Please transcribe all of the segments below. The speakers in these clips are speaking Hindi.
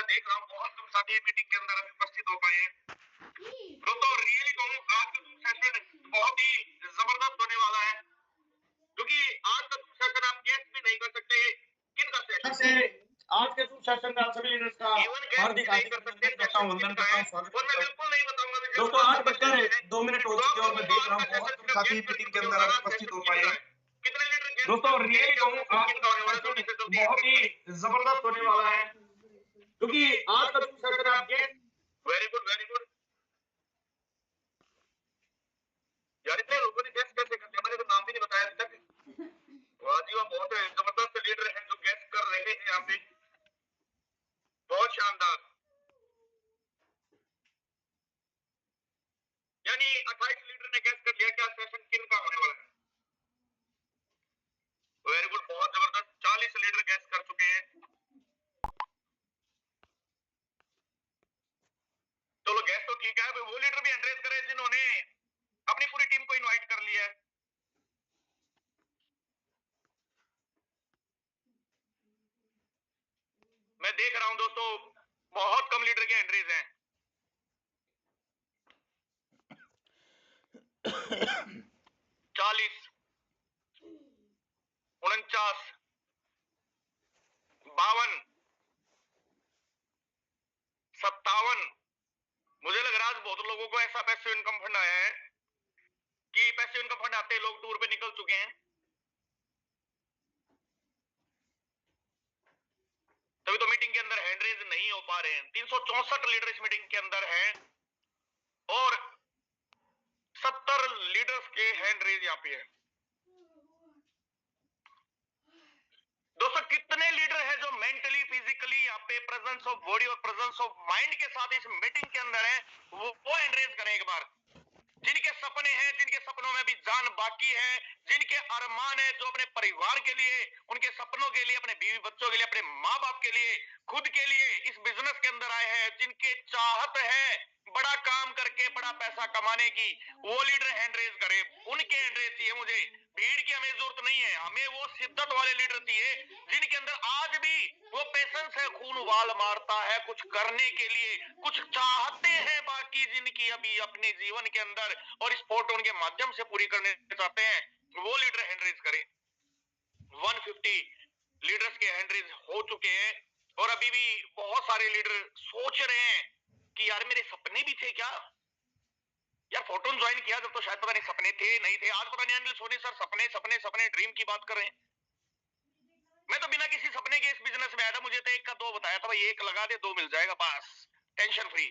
मैं देख रहा हूँ बहुत कम साथी मीटिंग के अंदर अभी उपस्थित हो पाए हैं। दोस्तों रियली कहूँ आज का सेशन बहुत ही जबरदस्त होने वाला है, क्योंकि आज का सेशन आप गेस भी नहीं कर सकते किन का सेशन है। आज के सेशन में आप सभी लीडर्स का हार्दिक हार्दिक अभिनंदन करता हूं, वंदन करता हूं, स्वागत करता हूं। बिल्कुल नहीं बताऊंगा दोस्तों 8:02 हो चुके हैं और मैं देख रहा हूं बहुत कम साथी मीटिंग के अंदर उपस्थित हो पाए हैं। कितने लीडर दोस्तों रियली कहूं आज का सेशन बहुत ही जबरदस्त होने वाला है, क्योंकि आज का सेशन आप गेस वेरी गुड यार, इतने लोगों ने गेस कैसे कर लिया? मैंने तो नाम भी नहीं बताया अभी तक। वाह जी वाह, बहुत जबरदस्त लीडर हैं जो गेस कर रहे हैं यहाँ पे, बहुत शानदार। यानी 28 लीडर ने गेस कर लिया क्या सेशन किन का होने वाला है। वेरी गुड, बहुत जबरदस्त। 40 लीडर गेस कर चुके हैं। चलो गेस तो ठीक है, वो लीडर भी एंड्रेस करे जिन्होंने अपनी पूरी टीम को इनवाइट कर लिया है। मैं देख रहा हूं दोस्तों बहुत कम लीडर के एंट्रीज हैं। 40, 49, 52, 57। मुझे लग रहा है आज बहुत लोगों को ऐसा पैसिव इनकम फंड आया है कि पैसिव इनकम फंड आते लोग टूर पे निकल चुके हैं, तभी तो मीटिंग के अंदर हैंड रेज नहीं हो पा रहे हैं। 364 लीडर इस मीटिंग के अंदर हैं और 70 लीडर्स के हैंड रेज यहाँ पे है। दोस्तों कितने लीडर हैं जो मेंटली फिजिकली यहाँ पे प्रेजेंस ऑफ बॉडी और प्रेजेंस ऑफ माइंड के साथ इस मीटिंग के अंदर हैं, वो हैंड रेज करें एक बार। जिनके सपने हैं, जिनके सपनों में भी जान बाकी है, जिनके अरमान है, जो अपने परिवार के लिए, उनके सपनों के लिए, अपने बीवी बच्चों के लिए, अपने माँ बाप के लिए, खुद के लिए इस बिजनेस के अंदर आए हैं, जिनके चाहत है बड़ा काम करके बड़ा पैसा कमाने की, वो लीडर हैंड रेज करे। उनके हैंड रेज चाहिए मुझे। भीड़ की हमें जरूरत नहीं है, हमें वो शिद्दत वाले लीडर चाहिए जिनके अंदर आज भी वो पेशेंस है, खून उबाल मारता है कुछ करने के लिए, कुछ चाहते हैं बाकी जिनकी अभी अपने जीवन के अंदर और इस फोटो के माध्यम से पूरी करने चाहते हैं, वो लीडर हैंडरेज करें। 150 लीडर्स के हैंडरेज हो चुके हैं और अभी भी बहुत सारे लीडर सोच रहे हैं कि यार मेरे सपने भी थे क्या यार। फोटो ज्वाइन किया जब तो शायद पता नहीं सपने थे नहीं थे, आज पता नहीं अनिल सोनी सर सपने सपने सपने ड्रीम की बात कर रहे हैं। मैं तो बिना किसी सपने के इस बिजनेस में आया था, मुझे तो एक का दो बताया था, भाई एक लगा दे दो मिल जाएगा, बस टेंशन फ्री।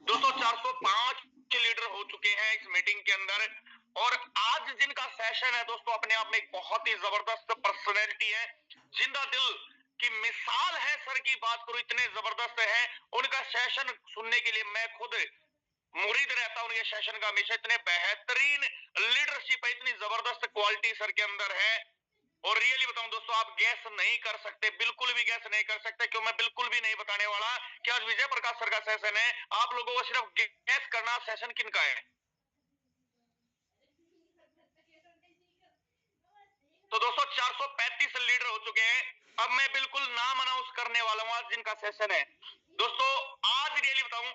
दोस्तों 405 लीडर हो चुके हैं इस मीटिंग के अंदर और आज जिनका सेशन है दोस्तों अपने आप में एक बहुत ही जबरदस्त पर्सनैलिटी है, जिंदा दिल की मिसाल है सर की बात करूं, इतने जबरदस्त है। उनका सेशन सुनने के लिए मैं खुद मुरीद रहता हूं उनके सेशन का हमेशा। इतने बेहतरीन लीडरशिप है, इतनी जबरदस्त क्वालिटी सर के अंदर है और रियली बताऊं दोस्तों आप गैस नहीं कर सकते, बिल्कुल भी गैस नहीं कर सकते, क्यों मैं बिल्कुल भी नहीं बताने वाला कि आज विजय प्रकाश सर का सेशन है। आप लोगों को सिर्फ गैस करना सेशन किनका है। तो दोस्तों 435 लीडर हो चुके हैं। अब मैं बिल्कुल नाम अनाउंस करने वाला हूं आज जिनका सेशन है। दोस्तों आज रियली बताऊं,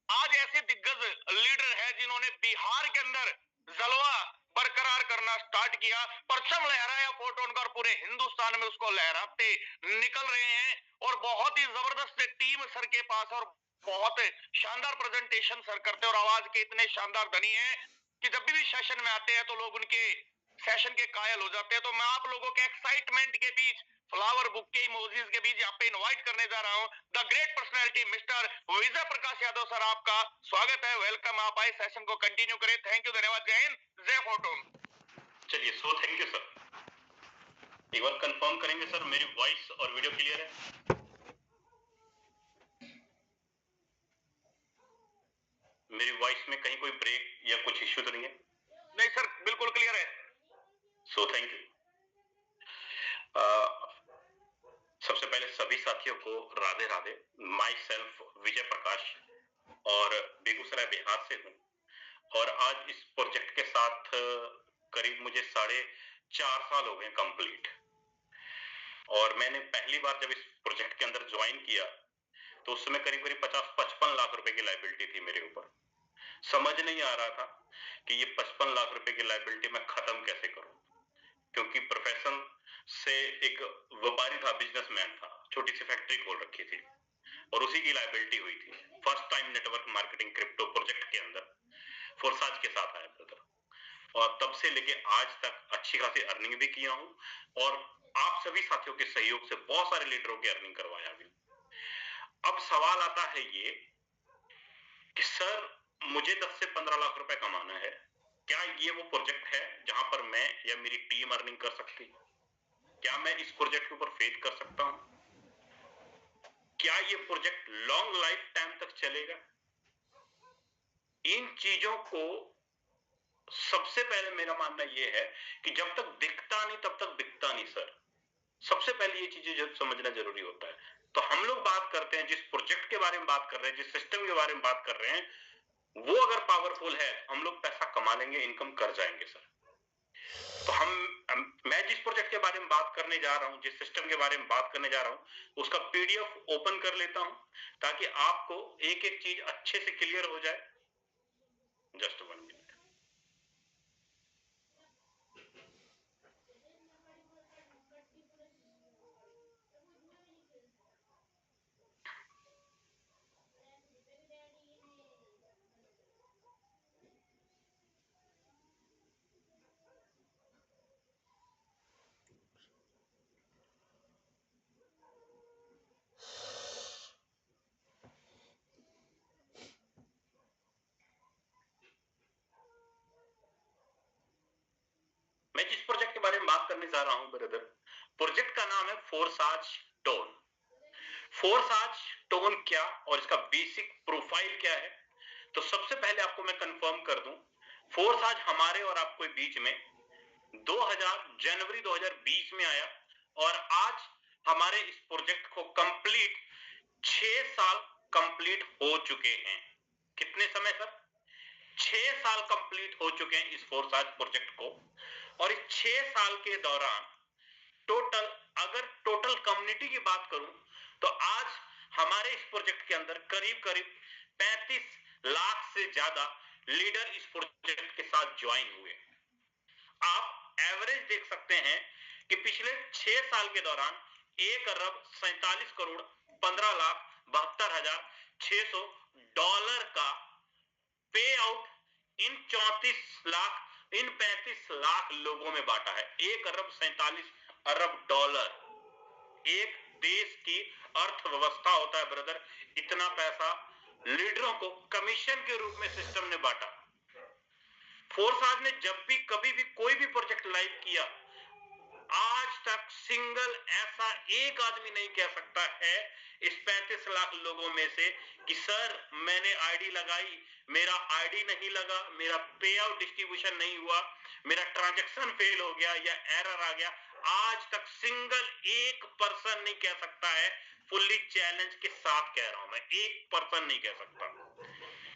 आज ऐसे दिग्गज लीडर है जिन्होंने बिहार के अंदर जलवा बरकरार करना स्टार्ट किया, परचम लहराया फोटो उनका और पूरे हिंदुस्तान में उसको लहराते निकल रहे हैं और बहुत ही जबरदस्त टीम सर के पास और बहुत शानदार प्रेजेंटेशन सर करते और आवाज के इतने शानदार धनी है कि जब भी सेशन में आते हैं तो लोग उनके सेशन के कायल हो जाते हैं। तो मैं आप लोगों के एक्साइटमेंट के बीच, फ्लावर बुक के इमोजीज के बीच यहाँ पे इनवाइट करने जा रहा हूं the great personality mister Vijay Prakash Yadav sir, आपका स्वागत है, वेलकम। आप आए सेशन को कंटिन्यू करें। थैंक यू, धन्यवाद, जय हिंद, जय फोटोन। चलिए सो थैंक यू सर। एक बार कंफर्म करेंगे सर मेरी वॉइस और वीडियो क्लियर है? मेरी वॉइस में कहीं कोई ब्रेक या कुछ इश्यू तो नहीं है? नहीं सर, बिल्कुल क्लियर है। So thank you. सबसे पहले सभी साथियों को राधे राधे। माई सेल्फ विजय प्रकाश और बेगूसराय बिहार से हूँ और आज इस प्रोजेक्ट के साथ करीब मुझे 4.5 साल हो गए कंप्लीट। और मैंने पहली बार जब इस प्रोजेक्ट के अंदर ज्वाइन किया तो उस समय करीब करीब 50-55 लाख रुपए की लायबिलिटी थी मेरे ऊपर। समझ नहीं आ रहा था कि ये 55 लाख रुपए की लायबिलिटी मैं खत्म कैसे करूं, क्योंकि प्रोफेशन से एक व्यापारी था, बिजनेसमैन था, छोटी सी फैक्ट्री खोल रखी थी और उसी की लायबिलिटी हुई थी। First time network marketing crypto project के अंदर फोरसाज के साथ आया ब्रदर, और तब से लेके आज तक अच्छी खासी अर्निंग भी किया हूं और आप सभी साथियों के सहयोग से बहुत सारे लीडरों की अर्निंग करवाया भी। अब सवाल आता है ये कि सर मुझे 10 से 15 लाख रुपए कमाना है, क्या ये वो प्रोजेक्ट है जहां पर मैं या मेरी टीम अर्निंग कर सकती है? क्या मैं इस प्रोजेक्ट के ऊपर फेथ कर सकता हूं? क्या ये प्रोजेक्ट लॉन्ग लाइफ टाइम तक चलेगा? इन चीजों को सबसे पहले मेरा मानना यह है कि जब तक दिखता नहीं तब तक बिकता नहीं सर। सबसे पहले ये चीजें जब समझना जरूरी होता है। तो हम लोग बात करते हैं, जिस प्रोजेक्ट के बारे में बात कर रहे हैं, जिस सिस्टम के बारे में बात कर रहे हैं, वो अगर पावरफुल है हम लोग पैसा कमा लेंगे, इनकम कर जाएंगे सर। तो मैं जिस प्रोजेक्ट के बारे में बात करने जा रहा हूं, जिस सिस्टम के बारे में बात करने जा रहा हूं, उसका पीडीएफ ओपन कर लेता हूं ताकि आपको एक एक चीज अच्छे से क्लियर हो जाए। Just 1 minute. मैं जिस प्रोजेक्ट के बारे में बात करने जा रहा हूं ब्रदर, प्रोजेक्ट का नाम है फोरसाज टोन। फोरसाज टोन क्या और इसका बेसिक प्रोफाइल क्या है, तो सबसे पहले आपको मैं कंफर्म कर दूं, फोरसाज हमारे और आपके बीच में जनवरी 2020 में आया और आज हमारे इस प्रोजेक्ट को कंप्लीट 6 साल कंप्लीट हो चुके हैं। कितने समय सर? 6 साल कंप्लीट हो चुके हैं इस फोरसाज प्रोजेक्ट को। और इस 6 साल के दौरान टोटल कम्युनिटी की बात करूं तो आज हमारे इस प्रोजेक्ट के अंदर करीब करीब 35 लाख से ज्यादा लीडर इस प्रोजेक्ट के साथ ज्वाइन हुए। आप एवरेज देख सकते हैं कि पिछले 6 साल के दौरान 1,47,15,72,600 डॉलर का पे आउट इन 35 लाख लोगों में बांटा है। 1,47 अरब डॉलर एक देश की अर्थव्यवस्था होता है ब्रदर। इतना पैसा लीडरों को कमीशन के रूप में सिस्टम ने बांटा। फोरसाज ने जब भी कभी भी कोई भी प्रोजेक्ट लाइव किया, आज तक सिंगल ऐसा एक आदमी नहीं कह सकता है इस 35 लाख लोगों में से कि सर मैंने आईडी लगाई, मेरा आईडी नहीं लगा, मेरा पे आउट डिस्ट्रीब्यूशन नहीं हुआ, मेरा ट्रांजैक्शन फेल हो गया या एरर आ गया। आज तक सिंगल एक पर्सन नहीं कह सकता है, फुल्ली चैलेंज के साथ कह रहा हूं मैं, एक पर्सन नहीं कह सकता।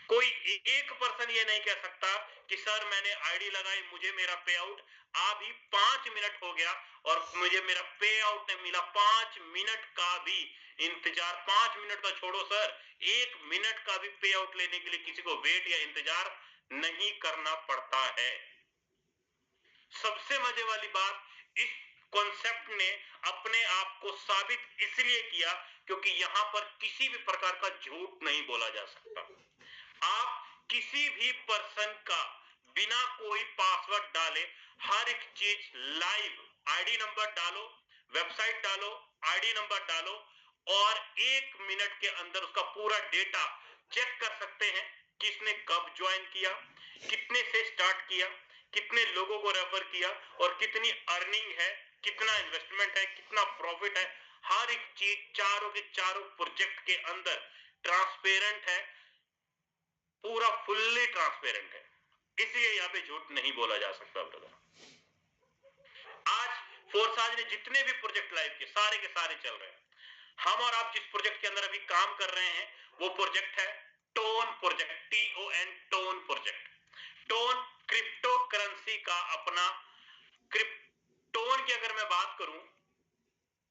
कोई एक पर्सन ये नहीं कह सकता कि सर मैंने आईडी लगाई, मुझे मेरा पे आउट अभी 5 मिनट हो गया और मुझे मेरा पे आउट नहीं मिला। 5 मिनट का भी इंतजार, 5 मिनट का छोड़ो सर, 1 मिनट का भी पे आउट लेने के लिए किसी को वेट या इंतजार नहीं करना पड़ता है। सबसे मजे वाली बात, इस कॉन्सेप्ट ने अपने आप को साबित इसलिए किया क्योंकि यहां पर किसी भी प्रकार का झूठ नहीं बोला जा सकता। आप किसी भी पर्सन का बिना कोई पासवर्ड डाले हर एक चीज लाइव, आईडी नंबर डालो, वेबसाइट डालो, आईडी नंबर डालो और 1 मिनट के अंदर उसका पूरा डेटा चेक कर सकते हैं। किसने कब ज्वाइन किया, कितने से स्टार्ट किया, कितने लोगों को रेफर किया और कितनी अर्निंग है, कितना इन्वेस्टमेंट है, कितना प्रॉफिट है। हर एक चीज चारों के चारों प्रोजेक्ट के अंदर ट्रांसपेरेंट है, पूरा फुल्ली ट्रांसपेरेंट है। इसलिए यहाँ पे झूठ नहीं बोला जा सकता ब्रदर। आज फोरसाज ने जितने भी प्रोजेक्ट लाइव किए सारे के सारे चल रहे हैं। हम और आप जिस प्रोजेक्ट के अंदर अभी काम कर रहे हैं वो प्रोजेक्ट है tone project, TON, tone project. Tone crypto currency का अपना टोन की अगर मैं बात करूं,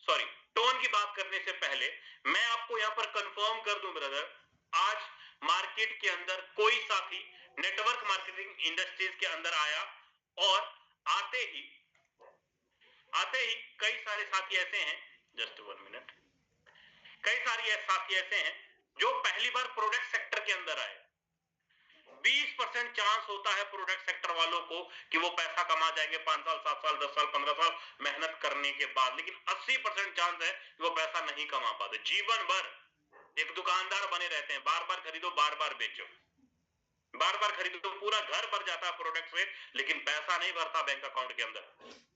सॉरी, टोन की बात करने से पहले मैं आपको यहां पर कंफर्म कर दूं ब्रदर, आज मार्केट के अंदर कोई साथी नेटवर्क मार्केटिंग इंडस्ट्रीज के अंदर आया और आते ही कई सारे साथी ऐसे हैं, जस्ट 1 मिनट, कई सारे साथी ऐसे हैं जो पहली बार प्रोडक्ट सेक्टर के अंदर आए। 20% चांस होता है प्रोडक्ट सेक्टर वालों को कि वो पैसा कमा जाएंगे 5 साल 7 साल 10 साल 15 साल मेहनत करने के बाद, लेकिन 80% चांस है कि वो पैसा नहीं कमा पाते। जीवन भर एक दुकानदार बने रहते हैं, बार बार खरीदो बार बार बेचो, बार बार खरीदो, तो पूरा घर भर जाता है प्रोडक्ट से, लेकिन पैसा नहीं भरता बैंक अकाउंट के अंदर।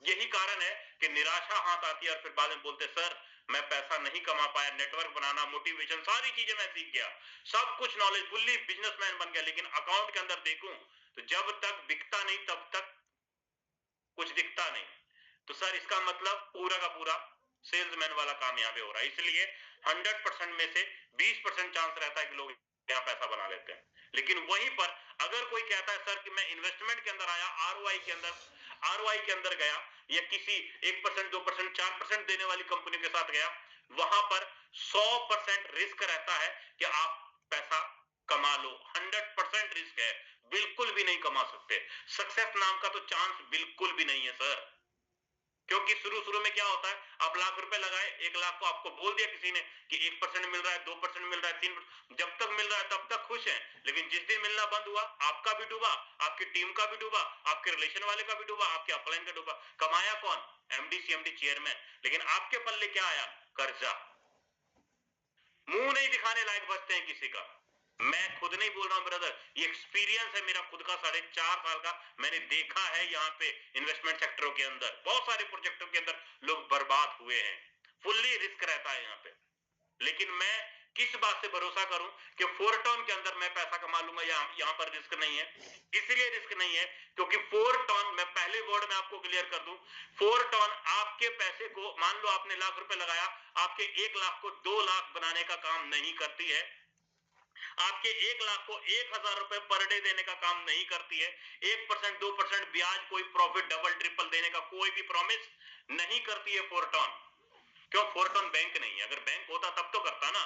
यही कारण है कि निराशा हाथ आती है और फिर बाद में बोलते सर मैं पैसा नहीं कमा पाया, नेटवर्क बनाना, मोटिवेशन, सारी चीजें मैं सीख गया, सब कुछ नॉलेज, फुल्ली बिजनेसमैन बन गया, लेकिन अकाउंट के अंदर देखूं तो जब तक बिकता नहीं तब तक कुछ दिखता नहीं। तो सर इसका मतलब पूरा का पूरा सेल्समैन वाला काम यहाँ पे हो रहा है। इसलिए 100% में से 20% चांस रहता है कि लोग यहाँ पैसा बना लेते हैं। लेकिन वहीं पर अगर कोई कहता है सर कि मैं इन्वेस्टमेंट के अंदर आया, आरओआई के अंदर गया, या किसी 1%, 2%, 4% देने वाली कंपनी के साथ गया, वहां पर 100% रिस्क रहता है कि आप पैसा कमा लो। 100% रिस्क है, बिल्कुल भी नहीं कमा सकते। सक्सेस नाम का तो चांस बिल्कुल भी नहीं है सर, क्योंकि शुरू में क्या होता है, आप लाख रुपए लगाए, 1 लाख को आपको बोल दिया किसी ने कि 1% मिल रहा है, 2% मिल रहा है, 3%, जब तक मिल रहा है तब तक खुश हैं, लेकिन जिस दिन मिलना बंद हुआ, आपका भी डूबा, आपकी टीम का भी डूबा, आपके रिलेशन वाले का भी डूबा, आपके अपलाइन का डूबा। कमाया कौन? एमडी सीएमडी चेयरमैन, लेकिन आपके पल्ले क्या आया? कर्जा। मुंह नहीं दिखाने लायक बचते हैं किसी का। मैं खुद नहीं बोल रहा हूं ब्रदर, ये एक्सपीरियंस है मेरा खुद का, 4.5 साल का। मैंने देखा है यहाँ पे इन्वेस्टमेंट सेक्टरों के अंदर बहुत सारे प्रोजेक्टों के अंदर लोग बर्बाद हुए हैं। फुल्ली रिस्क रहता है यहाँ पे, लेकिन मैं किस बात से भरोसा करूं कि फोरटॉन के अंदर मैं पैसा कमा लूंगा, यहाँ पर रिस्क नहीं है। इसलिए रिस्क नहीं है क्योंकि फोरटॉन, मैं पहले वर्ड में आपको क्लियर कर दूं, फोरटॉन आपके पैसे को, मान लो आपने लाख रुपए लगाया, आपके 1 लाख को 2 लाख बनाने का काम नहीं करती है, आपके 1 लाख को 1000 रुपए पर डे देने का काम नहीं करती है। 1% 2% ब्याज, कोई प्रॉफिट डबल ट्रिपल देने का कोई भी प्रॉमिस नहीं करती है फोरटॉन। क्यों? फोरटॉन बैंक नहीं है। अगर बैंक होता तब तो करता ना।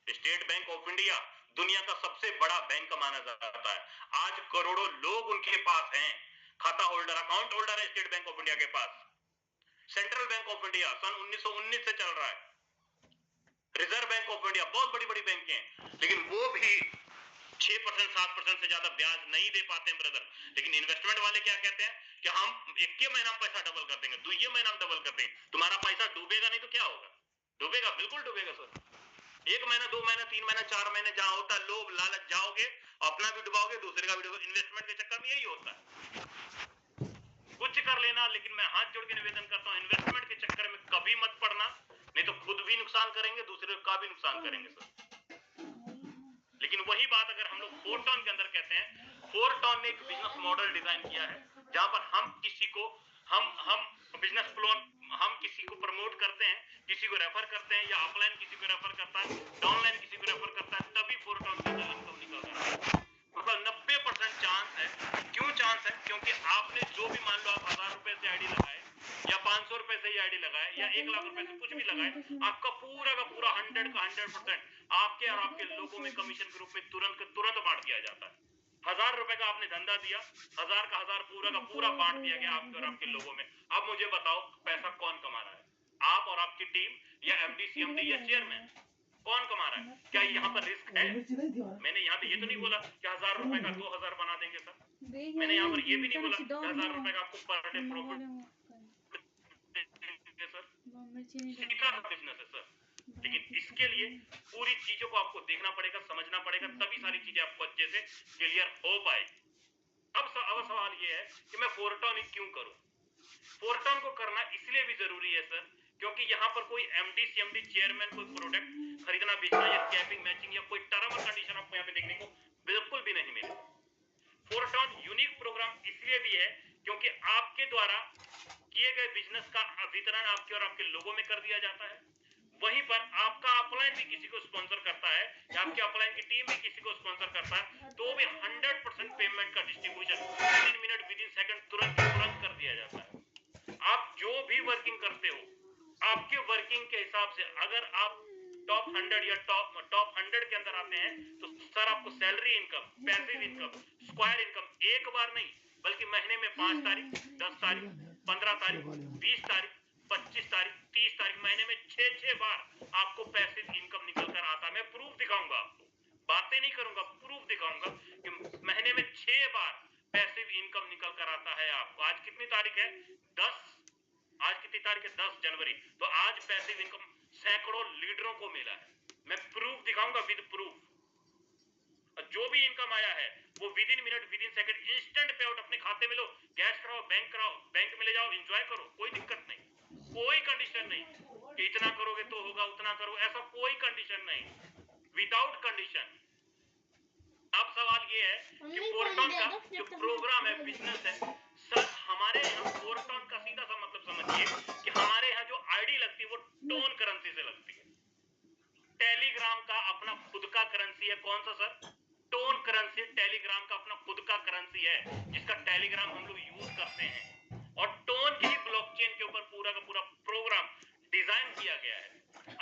स्टेट बैंक ऑफ इंडिया दुनिया का सबसे बड़ा बैंक माना जाता है। आज करोड़ों लोग उनके पास हैं, खाता होल्डर, अकाउंट होल्डर है स्टेट बैंक ऑफ इंडिया के पास। सेंट्रल बैंक ऑफ इंडिया सन 1919 से चल रहा है। रिजर्व बैंक ऑफ इंडिया, बहुत बड़ी बड़ी बैंक हैं, लेकिन वो भी 6% 7% से ज्यादा ब्याज नहीं दे पाते हैं ब्रदर। लेकिन इन्वेस्टमेंट वाले क्या कहते हैं कि हम 1 महीना में पैसा डबल कर देंगे, 2 महीना में डबल कर देंगे। तुम्हारा पैसा डूबेगा नहीं तो क्या होगा? डूबेगा, बिल्कुल डूबेगा सर। 1 महीना 2 महीना 3 महीना 4 महीने जहां होता है लोभ लालच, जाओगे अपना भी डुबाओगे, दूसरे का भी डुबाओगे। इन्वेस्टमेंट के चक्कर में यही होता है। कुछ कर लेना, लेकिन मैं हाथ जोड़ के निवेदन करता हूं, इन्वेस्टमेंट के चक्कर में कभी मत पड़ना, नहीं तो खुद भी नुकसान करेंगे, दूसरे का भी नुकसान करेंगे सर। लेकिन वही बात अगर हम लोग फोरटॉन के अंदर कहते हैं, फोरटॉन ने एक बिजनेस मॉडल डिजाइन किया है जहां पर हम किसी को, हम बिजनेस प्लान, हम किसी को प्रमोट करते हैं, किसी को रेफर करते हैं, या ऑफलाइन किसी को रेफर करता है, डाउनलाइन किसी को रेफर करता है, तभी फोरटॉन के अंदर इनकम निकलता है। मतलब 90% चांस है। क्यों चांस है? क्योंकि आपने जो भी, मान लो आप 1000 रुपए से आईडी लगाए, या 500 रुपए से आईडी लगाए, या 1 लाख रुपए से कुछ भी लगाए, आपका पूरा का पूरा 100% आपके और आपके लोगों में कमीशन के रूप में तुरंत बांट दिया जाता है। 1000 रुपए का आपने धंधा दिया, 1000 का 1000 पूरा का पूरा बांट दिया गया आपके और आपके लोगों में। अब मुझे बताओ पैसा कौन कमा रहा है? आप और आपकी टीम, या एमडी सीएमडी या चेयरमैन? कौन कमा रहा है? क्या यहाँ पर रिस्क है? मैंने यहाँ पे ये तो नहीं बोला कि 1000 रुपए का 2000 बना देंगे सर। मैंने यहाँ पर ये भी नहीं बोला कि 1000 रुपए का आपको पर डे प्रॉफिट सर। सीधा बिजनेस है सर, लेकिन इसके लिए पूरी चीजों को आपको देखना पड़ेगा, समझना पड़ेगा, तभी सारी चीजें आपको अच्छे से क्लियर हो पाए। अब सवाल ये है कि मैं फोरटॉन ही क्यों करूं? फोरटॉन को करना इसलिए भी जरूरी है सर, क्योंकि यहाँ पर कोई एमडी सीएमडी चेयरमैन कोई प्रोडक्ट खरीदना बेचना या स्कैपिंग मैचिंग या कोई टर्म और कंडीशन आपको यहाँ पे देखने को बिल्कुल भी नहीं मिले। फोरटॉन यूनिक प्रोग्राम इसलिए भी है क्योंकि आपके द्वारा किए गए बिजनेस का वितरण आपके और आपके लोगों में कर दिया जाता है। वहीं पर आपका अपलाइन भी किसी को स्पॉन्सर करता है, या आपके अपलाइन की टीम भी किसी को स्पॉन्सर करता है, तो भी 100% पेमेंट का distribution with in minute, with in second, तुरंत कर दिया जाता है। आप जो भी वर्किंग करते हो, आपके वर्किंग के हिसाब से अगर आप टॉप 100 या टॉप 100 के अंदर आते हैं तो सर आपको salary income, passive income, square income एक बार नहीं बल्कि महीने में 5 तारीख, 10 तारीख, 15 तारीख, 20 तारीख, 25 तारीख, 30 तारीख, महीने में 6 बार आपको पैसिव इनकम निकल कर आता है। मैं प्रूफ दिखाऊंगा आपको, बातें नहीं करूंगा, प्रूफ दिखाऊंगा कि महीने में 6 बार पैसिव इनकम निकल कर आता है आपको। आज कितनी तारीख है? 10। आज कितनी तारीख है? 10 जनवरी। तो आज पैसिव इनकम सैकड़ों लीडरों को मिला है। मैं प्रूफ दिखाऊंगा विद प्रूफ। जो भी इनकम आया है वो with in minute, with in second, instant पे आउट अपने खाते में लो, कैश कराओ, बैंक में ले जाओ, एंजॉय करो, कोई दिक्कत नहीं, कोई कंडीशन नहीं कि इतना करोगे तो होगा, उतना करो, ऐसा कोई कंडीशन नहीं, विदाउट कंडीशन। अब सवाल ये है कि फोरटॉन का जो प्रोग्राम है, बिजनेस है, सर हमारे यहाँ फोरटॉन का सीधा सा मतलब समझिए कि हमारे यहाँ जो आईडी लगती है वो टोन करेंसी से लगती है। टेलीग्राम का अपना खुद का करेंसी है, कौन सा सर? Tone currency. टेलीग्राम का अपना खुद का करेंसी है जिसका टेलीग्राम हम लोग यूज करते हैं, और टोन की ब्लॉकचेन के ऊपर पूरा का पूरा प्रोग्राम डिजाइन किया गया है।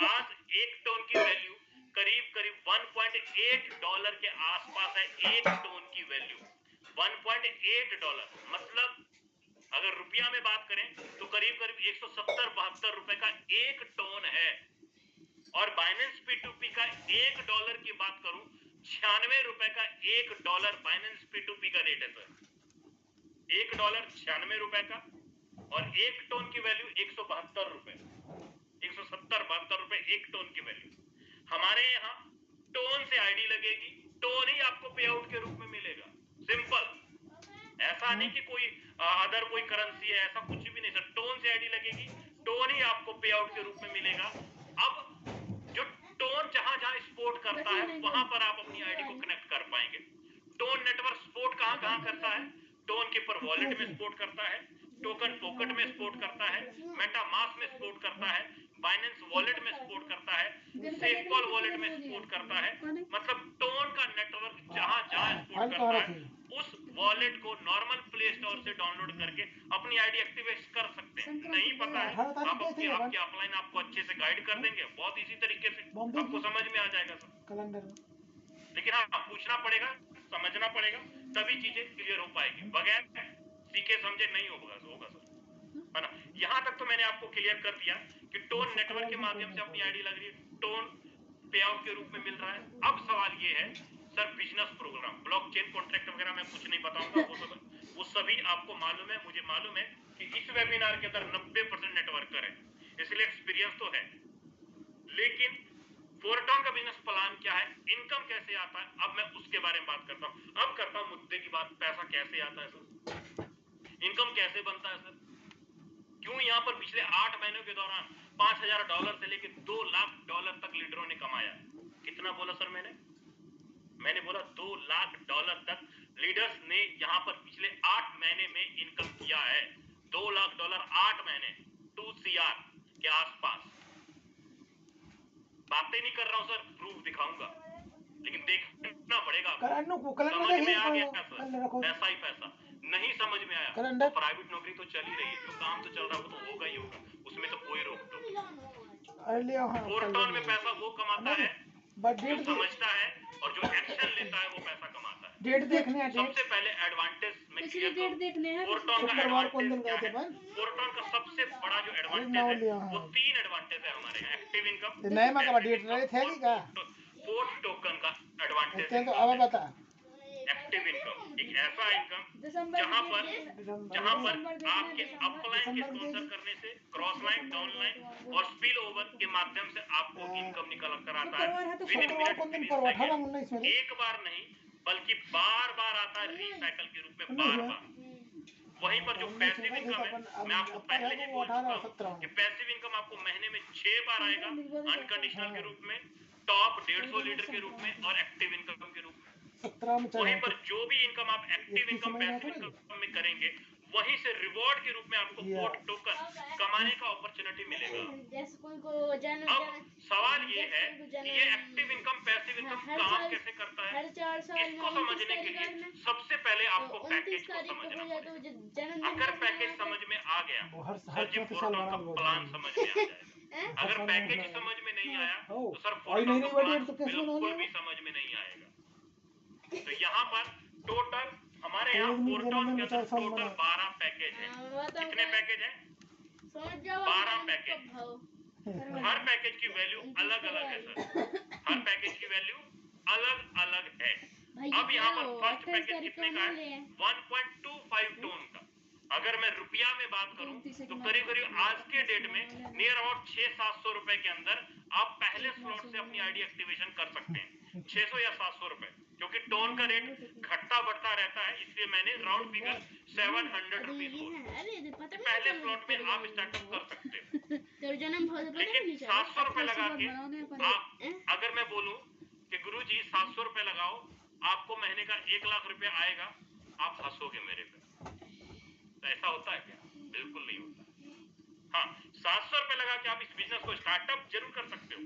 आज एक टोन की वैल्यू करीब करीब $1.8 के आसपास है। एक टोन की वैल्यू $1.8, मतलब अगर रुपया में बात करें तो करीब करीब 170-72 रुपए का एक टोन है। और बाइनेंस P2P का $1 की बात करूं, 96 रुपए का $1 बाइनेंस P2P का रेट है सर। $1 96 रुपए का, और एक टोन की वैल्यू 172 रुपए, 170-72 रुपए एक टोन की वैल्यू। हमारे यहाँ टोन से आईडी लगेगी, टोन ही आपको पे आउट के रूप में मिलेगा। सिंपल, ऐसा नहीं कि कोई अदर कोई करेंसी है, ऐसा कुछ भी नहीं सर। टोन से आईडी लगेगी, टोन ही आपको पे आउट के रूप में मिलेगा। अब जो टोन जहां जहां सपोर्ट करता है वहां पर आप अपनी आईडी को कनेक्ट कर पाएंगे। टोन नेटवर्क सपोर्ट कहां कहां करता है? टोन के पर वॉलेट में सपोर्ट करता है, टोकन पॉकेट में सपोर्ट करता है, मेटामास्क में सपोर्ट करता है, बाइनेंस वॉलेट में सपोर्ट करता है, सेफकॉल वॉलेट में सपोर्ट करता है। मतलब टोन का नेटवर्क जहां जहां सपोर्ट करता है उस वॉलेट को नॉर्मल प्ले स्टोर से डाउनलोड करके अपनी आईडी एक्टिवेट कर सकते हैं। नहीं पता है, आप आपके ऑफलाइन आपको अच्छे से गाइड कर देंगे, बहुत इजी तरीके से आपको समझ में आ जाएगा सर। लेकिन हाँ, पूछना पड़ेगा, समझना पड़ेगा, तभी चीजें क्लियर हो पाएगी। बगैर सीखे समझे नहीं होगा सर, है ना। यहाँ तक तो मैंने आपको क्लियर कर दिया कि टोन नेटवर्क के माध्यम से अपनी आईडी लग रही है, टोन पे आउट के रूप में मिल रहा है। अब सवाल ये है sir, business program, blockchain contract वगैरह मैं कुछ नहीं बताऊंगा, वो सभी आपको मालूम है, मुझे मालूम है कि इस वेबिनार के अंदर 90% नेटवर्कर है, इसलिए एक्सपीरियंस तो है। लेकिन फोरटॉन का बिजनेस प्लान क्या है, इनकम कैसे आता है, अब मैं उसके बारे में बात करता हूँ। अब करता हूँ मुद्दे की बात, पैसा कैसे आता है सर, इनकम कैसे बनता है सर। क्यों यहाँ पर पिछले 8 महीनों के दौरान $5,000 से लेकर $2 लाख तक लीडरों ने कमाया। कितना बोला सर मैंने बोला $2 लाख तक लीडर्स ने यहाँ पर पिछले 8 महीने में इनकम किया है। $2 लाख 8 महीने, 2 CR के आसपास। बातें नहीं कर रहा हूँ सर, प्रूफ दिखाऊंगा, लेकिन देखना पड़ेगा। समझ में आ गया सर, पैसा ही पैसा। नहीं समझ में आया तो प्राइवेट नौकरी तो चल ही रही है, जो काम तो चल रहा है वो तो होगा ही होगा, उसमें तो कोई रोक टोक। फोरटॉन में पैसा वो कमाता है जो समझता है और जो एक्शन लेता है, वो पैसा कमाता है। डेट देखने हैं, सबसे पहले एडवांटेज में इसलिए डेट देखने हैं। फोरटॉन का एडवांटेज क्या है? फोरटॉन का सबसे बड़ा जो एडवांटेज है वो 3 एडवांटेज है हमारे यहाँ। एक्टिव इनकम, नए में का डेट रहे थे क्या? फोर्थ टोकन का एडवांटेज तो अब बता। एक्टिव इनकम एक ऐसा इनकम जहां पर आपके अपलाइन के स्पॉन्सर करने से, क्रॉस लाइन, डाउन लाइन और स्पिल ओवर के माध्यम से आपको इनकम निकल कर आता है। विद इन मिनट, एक बार नहीं बल्कि बार बार आता है, रिसाइकल के रूप में बार बार। वहीं पर जो पैसिव इनकम है, मैं आपको पहले ही बोल चुका हूं कि पैसिव इनकम आपको महीने में 6 बार आएगा, अनकंडीशनल के रूप में, टॉप 150 लीडर के रूप में और एक्टिव इनकम के रूप में। वहीं पर जो भी इनकम आप एक्टिव इनकम, पैसिव इनकम में करेंगे, वहीं से रिवॉर्ड के रूप में आपको पोर्ट टोकन कमाने कमाने का अपॉर्चुनिटी मिलेगा। जैसे कोई को जन अब सवाल ये है ये एक्टिव इनकम पैसिव इनकम काम कैसे करता है, हर 4 साल में इसको 29 समझने के तारीख लिए सबसे पहले आपको तो पैकेज 29 को तारीख को समझना हो जाए तो पड़ेगा। जन्मदिन अगर कैसे पैकेज मनाते समझ में आ गया हर सर जी चौथे साल बोर्टन का बाद प्लान समझ में आ जाएगा। हैं? अगर साल पैकेज बाद ही समझ में नहीं आया हो तो सर और बोर्टन नहीं का बड़ी प्लान तो कैसे बिल्कुल बनाने भी समझ में नहीं आएगा। तो यहाँ पर टोटल हमारे यहाँ तो बोर्टन के अंदर 4 साल टोटल बना। 12 पैकेज है। बताओ कितने क्या? पैकेज है? समझ जाओ 12 आप पैकेज। कब भाव हर पैकेज की वैल्यू अलग अलग है सर, हर पैकेज की वैल्यू अलग अलग है। भाई अब यहाँ पर चलो, फर्स्ट 28 पैकेज तारीख कितने को का ले है? लें। 1.25 टोन का। अगर मैं रुपया में बात करूं तो करीब करीब आज के डेट में नियर अबाउट 600-700 रुपए के अंदर आप पहले स्लॉट से अपनी आईडी एक्टिवेशन कर सकते हैं। 600 या 700 रुपए, क्योंकि टोन का रेट घटता बढ़ता रहता है, इसलिए मैंने राउंड फिगर 700 रुपीज बोला। अरे पता नहीं पहले चला स्लॉट में आप स्टार्टअप कर सकते हो, तेरे जन्म भाव से पता लेकिन नहीं चला 700 रुपए लगा के आप अगर मैं बोलूं कि गुरुजी 700 रुपए लगाओ आपको महीने का 1 लाख रुपया आएगा, आप हंसोगे मेरे पे। तो ऐसा होता है क्या? बिल्कुल नहीं होता। हाँ, 700 रुपए लगा के आप इस बिजनेस को स्टार्टअप जरूर कर सकते हो।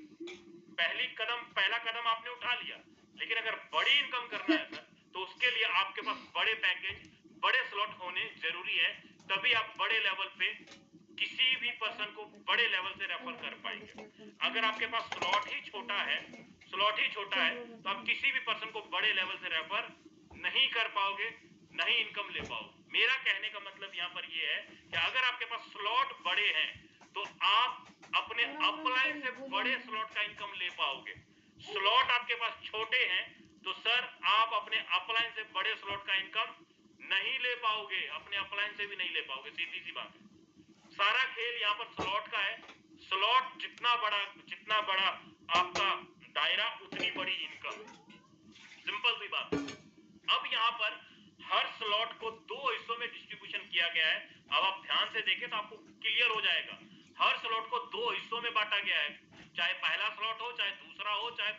पहला कदम आपने उठा लिया, लेकिन अगर बड़ी इनकम करना है सर तो उसके लिए आपके पास बड़े पैकेज बड़े स्लॉट होने जरूरी है, तभी आप बड़े लेवल पे किसी भी पर्सन को बड़े लेवल से रेफर कर पाएंगे। अगर आपके पास स्लॉट ही छोटा है तो आप किसी भी पर्सन को बड़े लेवल से रेफर नहीं कर पाओगे, नहीं इनकम ले पाओगे। मेरा कहने का मतलब यहाँ पर ये है कि अगर आपके पास स्लॉट बड़े हैं तो आप अपने अपलाइन से बड़े स्लॉट का इनकम ले पाओगे। स्लॉट आपके पास छोटे हैं तो सर आप अपने अपलाइन से बड़े स्लॉट का इनकम नहीं ले पाओगे, अपने अपलाइन से भी नहीं ले पाओगे। सीधी सी बात है, सारा खेल यहाँ पर स्लॉट का है। स्लॉट जितना बड़ा आपका दायरा उतनी बड़ी इनकम, सिंपल सी बात। अब यहाँ पर हर स्लॉट को 2 हिस्सों में डिस्ट्रीब्यूशन किया गया है। अब आप ध्यान से देखें तो आपको क्लियर हो जाएगा। हर स्लॉट को 2 हिस्सों में बांटा गया है, चाहे पहला स्लॉट हो, चाहे दूसरा हो, चाहे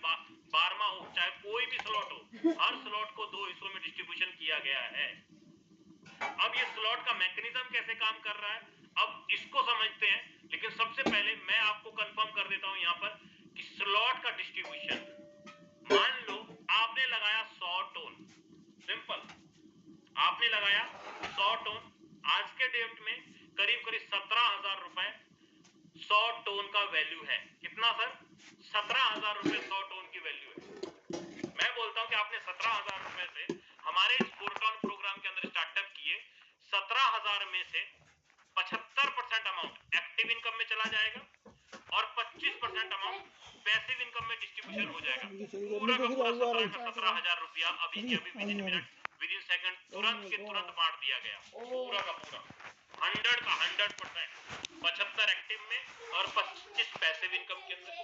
12वां हो, चाहे कोई भी स्लॉट हो, हर स्लॉट को 2 हिस्सों में डिस्ट्रीब्यूशन किया गया है। अब ये स्लॉट का मैकेनिज्म कैसे काम कर रहा है, अब इसको समझते हैं। लेकिन सबसे पहले मैं आपको कंफर्म कर देता हूं यहाँ पर कि स्लॉट का डिस्ट्रीब्यूशन, मान लो आपने लगाया 100 टोन, सिंपल, आपने लगाया 100 टोन। आज के डेट में करीब 17,000 रुपए 100 टोन का वैल्यू है। कितना सर? 17,000 रुपए 100 टोन की वैल्यू है। मैं बोलता हूं कि आपने 17,000 रुपए से हमारे इस बोर्टन प्रोग्राम के अंदर स्टार्टअप किए, 17,000 में से 75% अमाउंट एक्टिव इनकम में चला जाएगा और 25% अमाउंट पैसिव इनकम में डिस्ट्रीब्यूशन हो जाएगा। पूरा का पूरा 17,000 रुपया अभी के अभी विदिन मिनट विदिन सेकंड तुरंत के तुरंत बांट दिया गया। पूरा का पूरा 100 का 100%, 75 एक्टिव में और 25 पैसिव इनकम के अंदर।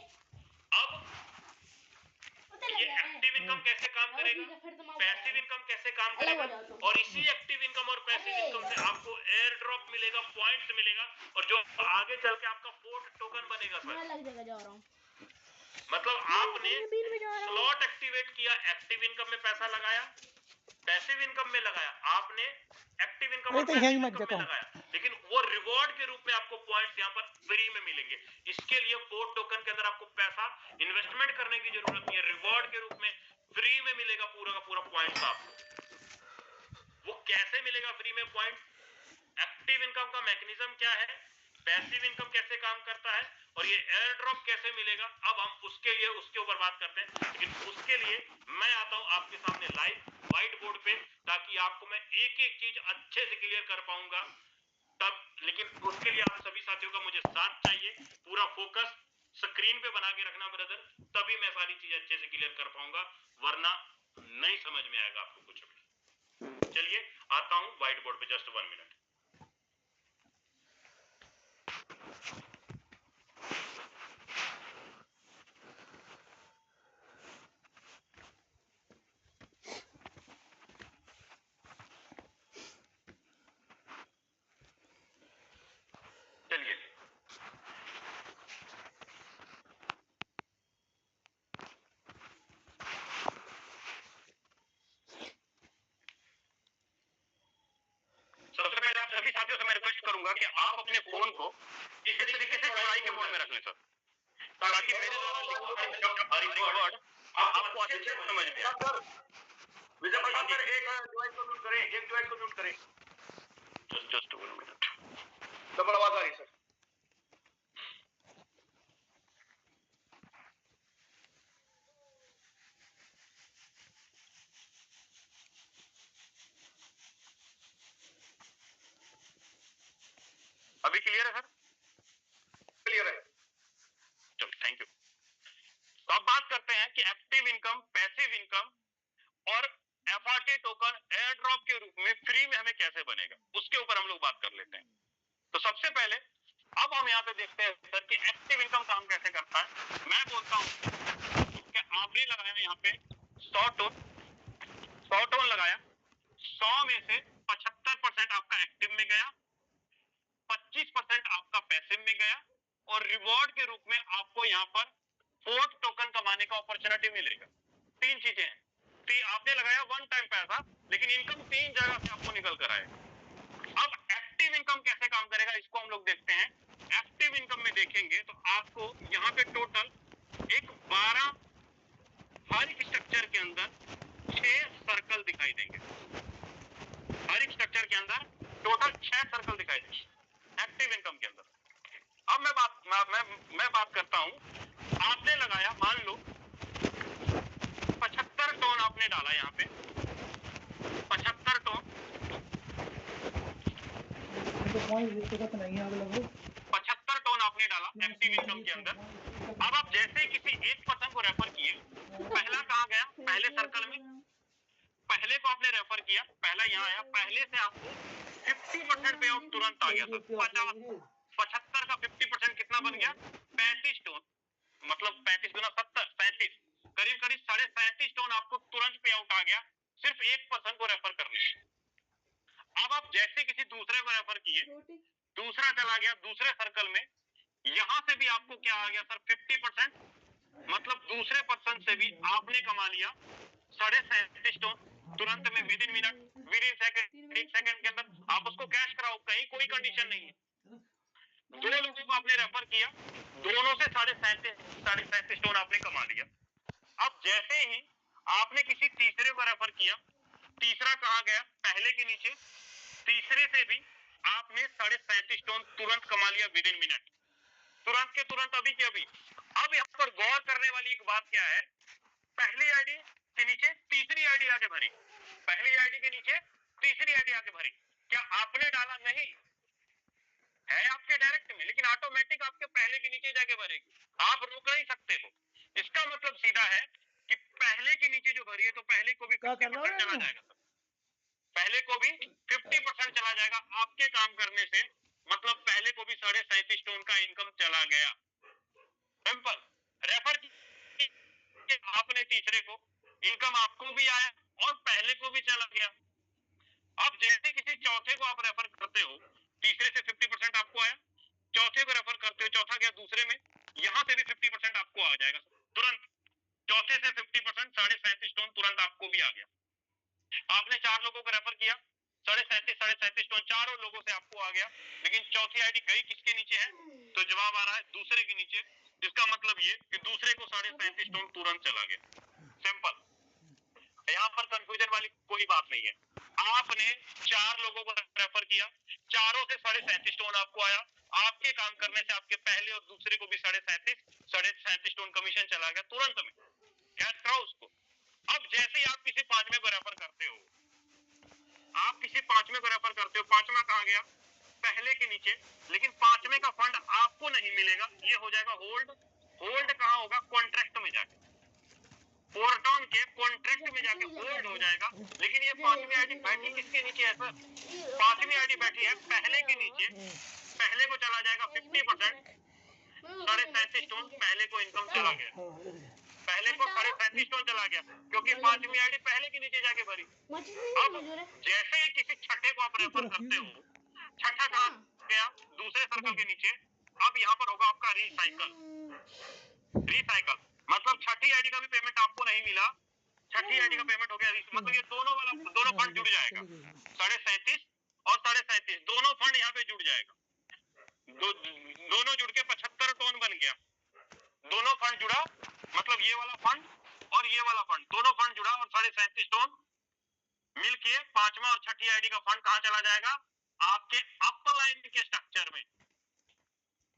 अब ये एक्टिव इनकम कैसे काम करेगा, पैसिव इनकम कैसे काम करेगा, और इसी एक्टिव इनकम और पैसिव इनकम से आपको एयर ड्रॉप मिलेगा, पॉइंट्स मिलेगा, और जो आगे चल के आपका फोर्थ टोकन बनेगा सर। लग जाएगा, जा रहा हूं। मतलब आपने स्लॉट एक्टिवेट किया, एक्टिव इनकम में पैसा लगाया, पैसिव इनकम में लगाया, आपने एक्टिव इनकम और पैसिव इनकम में लगाया, लेकिन वो रिवॉर्ड के रूप में आपको पॉइंट्स यहाँ पर फ्री में मिलेंगे। इसके लिए फोर्थ टोकन के अंदर आपको पैसा इन्वेस्टमेंट करने की जरूरत नहीं है, रिवॉर्ड के रूप में फ्री में मिलेगा पूरा का पूरा पॉइंट्स आपको। वो कैसे मिलेगा फ्री में पॉइंट? एक्टिव इनकम का मैकेनिज्म क्या है, पैसिव इनकम कैसे काम करता है, और ये एयर ड्रॉप कैसे मिलेगा, अब हम उसके ऊपर बात करते हैं। लेकिन उसके लिए मैं आता हूं आपके सामने लाइव व्हाइट बोर्ड पे, ताकि आपको मैं एक एक चीज अच्छे से क्लियर कर पाऊंगा तब। लेकिन उसके लिए आप सभी साथियों का मुझे साथ चाहिए, पूरा फोकस स्क्रीन पे बना के रखना ब्रदर, तभी मैं सारी चीजें अच्छे से क्लियर कर पाऊंगा, वरना नहीं समझ में आएगा आपको कुछ भी। चलिए आता हूं व्हाइट बोर्ड पे, जस्ट 1 मिनट। चलिए सबसे पहले होगा कि आप अपने फोन को इस तरीके से चौड़ाई के मोड में रख लें सर, ताकि मेरे द्वारा लिखा वर्ड आपको अच्छे से समझ में आए। विजय प्रकाश सर, एक डिवाइस को म्यूट करें, एक डिवाइस को म्यूट करें। Just 1 minute. डबल आवाज आ रही है सर। अभी क्लियर है सर? क्लियर है। चलो, थैंक यू। तो अब बात करते हैं कि एक्टिव इनकम, पैसिव इनकम और एफआरटी टोकन एयर ड्रॉप के रूप में फ्री में हमें कैसे बनेगा, उसके ऊपर हम लोग बात कर लेते हैं। तो सबसे पहले अब हम यहाँ पे देखते हैं सर कि एक्टिव इनकम काम कैसे करता है। मैं बोलता हूँ कि आपने लगाया यहाँ पे 100 टोन लगाया, 100 में से 75% आपका एक्टिव में गया, 25% आपका पैसिव में गया, और रिवॉर्ड के रूप में आपको यहाँ पर 4 टोकन कमाने का अपॉर्चुनिटी मिलेगा। 3 चीजें हैं। आपने लगाया 1 टाइम पैसा, लेकिन इनकम 3 जगह से आपको निकल कर आएगा। अब एक्टिव इनकम कैसे काम करेगा, इसको हम लोग देखते हैं। एक्टिव इनकम में देखेंगे तो आपको यहाँ पे टोटल एक 12 हर एक स्ट्रक्चर के अंदर 6 सर्कल दिखाई देंगे। हर एक स्ट्रक्चर के अंदर टोटल 6 सर्कल दिखाई देंगे एक्टिव इनकम के अंदर। अब मैं बात करता हूं, आपने लगाया, मान लो 75 टोन आपने डाला यहाँ पे, 75 टोन, 75 टोन आपने डाला एक्टिव इनकम के अंदर। अब आप जैसे ही किसी एक पर्सन को रेफर किए, पहला कहाँ गया, पहले सर्कल में, पहले को आपने रेफर किया, पहला यहाँ आया, पहले से आपको 50% पे आउट तुरंत आ गया सर। 75 का 50% कितना बन गया, 35 टोन, मतलब 35 गुना 70, 37, करीब 37.5 टोन आपको तुरंत पे आउट आ गया, सिर्फ एक पर्सन को रेफर करने से। अब आप जैसे किसी दूसरे को रेफर किए, दूसरा चला गया दूसरे सर्कल में, यहां से भी आपको क्या आ गया सर, 50%, मतलब दूसरे पर्सन से भी आपने कमा लिया 37.5 टोन तुरंत में, with in minute, with in second, 1 second के अंदर आप उसको कैश कराओ, कहीं कोई कंडीशन नहीं है। 2 लोगों को आपने रेफर किया, दोनों से 37.5 टोन आपने कमा लिया। अब जैसे ही आपने किसी तीसरे को रेफर किया, तीसरा कहां गया, पहले के नीचे, तीसरे से भी आपने 37.5 टोन तुरंत कमा लिया विद इन मिनट, तुरंत के तुरंत, अभी के अभी। अब यहाँ पर गौर करने वाली एक बात क्या है, पहली आईडी के नीचे तीसरी आईडी आगे भरी, पहली आईडी के नीचे तीसरी आईडी आगे भरी, क्या आपने डाला, नहीं है आपके डायरेक्ट में, लेकिन ऑटोमेटिक आपके पहले के नीचे जाके भरेगी, आप रोक नहीं सकते हो। इसका मतलब सीधा है कि पहले के नीचे जो भरी है, तो पहले को भी 50% चला जाएगा सर, पहले को भी 50% चला जाएगा आपके काम करने से, मतलब पहले को भी 37.5 टोन का इनकम चला गया। सिंपल, रेफर कि आपने तीसरे को, इनकम आपको भी आया और पहले को भी चला गया। अब जैसे किसी चौथे को आप रेफर करते हो, तीसरे से 50% आपको आया, चौथे को रेफर करते हो, चौथा गया दूसरे में, यहां से भी 50% आपको आ जाएगा तुरंत, चौथे से 50%, 37.5 टोन तुरंत आपको भी आ गया। आपने 4 लोगों को रेफर किया, 37.5 टोन चारों लोगों से आपको आ गया, लेकिन चौथी आईडी गई किसके नीचे है, तो जवाब आ रहा है दूसरे के नीचे। इसका मतलब ये कि दूसरे को 37.5 टोन तुरंत चला गया। सिंपल, यहाँ पर कंफ्यूजन वाली कोई बात नहीं है। आपने 4 लोगों को रेफर किया, चारों से 37.5 टोन आपको आया, आपके काम करने से आपके पहले और दूसरे को भी 37.5 टोन कमीशन चला गया तुरंत में, कैश कराओ उसको। अब जैसे ही आप किसी पांचवें को रेफर करते हो, आप किसी पांचवें को रेफर करते हो, पांचवा कहां गया, पहले के नीचे, लेकिन पांचवें का फंड आपको नहीं मिलेगा, ये हो जाएगा होल्ड। होल्ड कहां होगा, कॉन्ट्रैक्ट में जाके, फोरटॉन के कॉन्ट्रैक्ट में जाके होल्ड हो जाएगा। लेकिन ये पांचवी आईडी बैठी किसके नीचे है सर, पांचवी आईडी बैठी है पहले के नीचे, पहले को चला जाएगा 50%, 37.5 टोन पहले को इनकम चला गया, पहले को 37.5 टोन चला गया, क्योंकि पांचवी आईडी पहले के नीचे जाके भरी। अब जैसे ही किसी छठे को आप रेफर करते हो, छठा कहां गया, दूसरे सर्कल के नीचे, अब यहाँ पर होगा आपका रिसाइकल। रिसाइकल मतलब छठी आईडी का भी पेमेंट आपको नहीं मिला, छठी आईडी का पेमेंट हो गया, मतलब ये दोनों फंड जुड़ जाएगा, 37.5 और 37.5 दोनों फंड यहाँ पे जुड़ जाएगा। दोनों जुड़ के 75 टन बन गया। दोनों फंड जुड़ा, मतलब ये वाला फंड और ये वाला फंड, दोनों फंड जुड़ा और 37.5 टन मिलके पांचवा और छठी आईडी का फंड कहां चला जाएगा? आपके अपलाइन के स्ट्रक्चर में।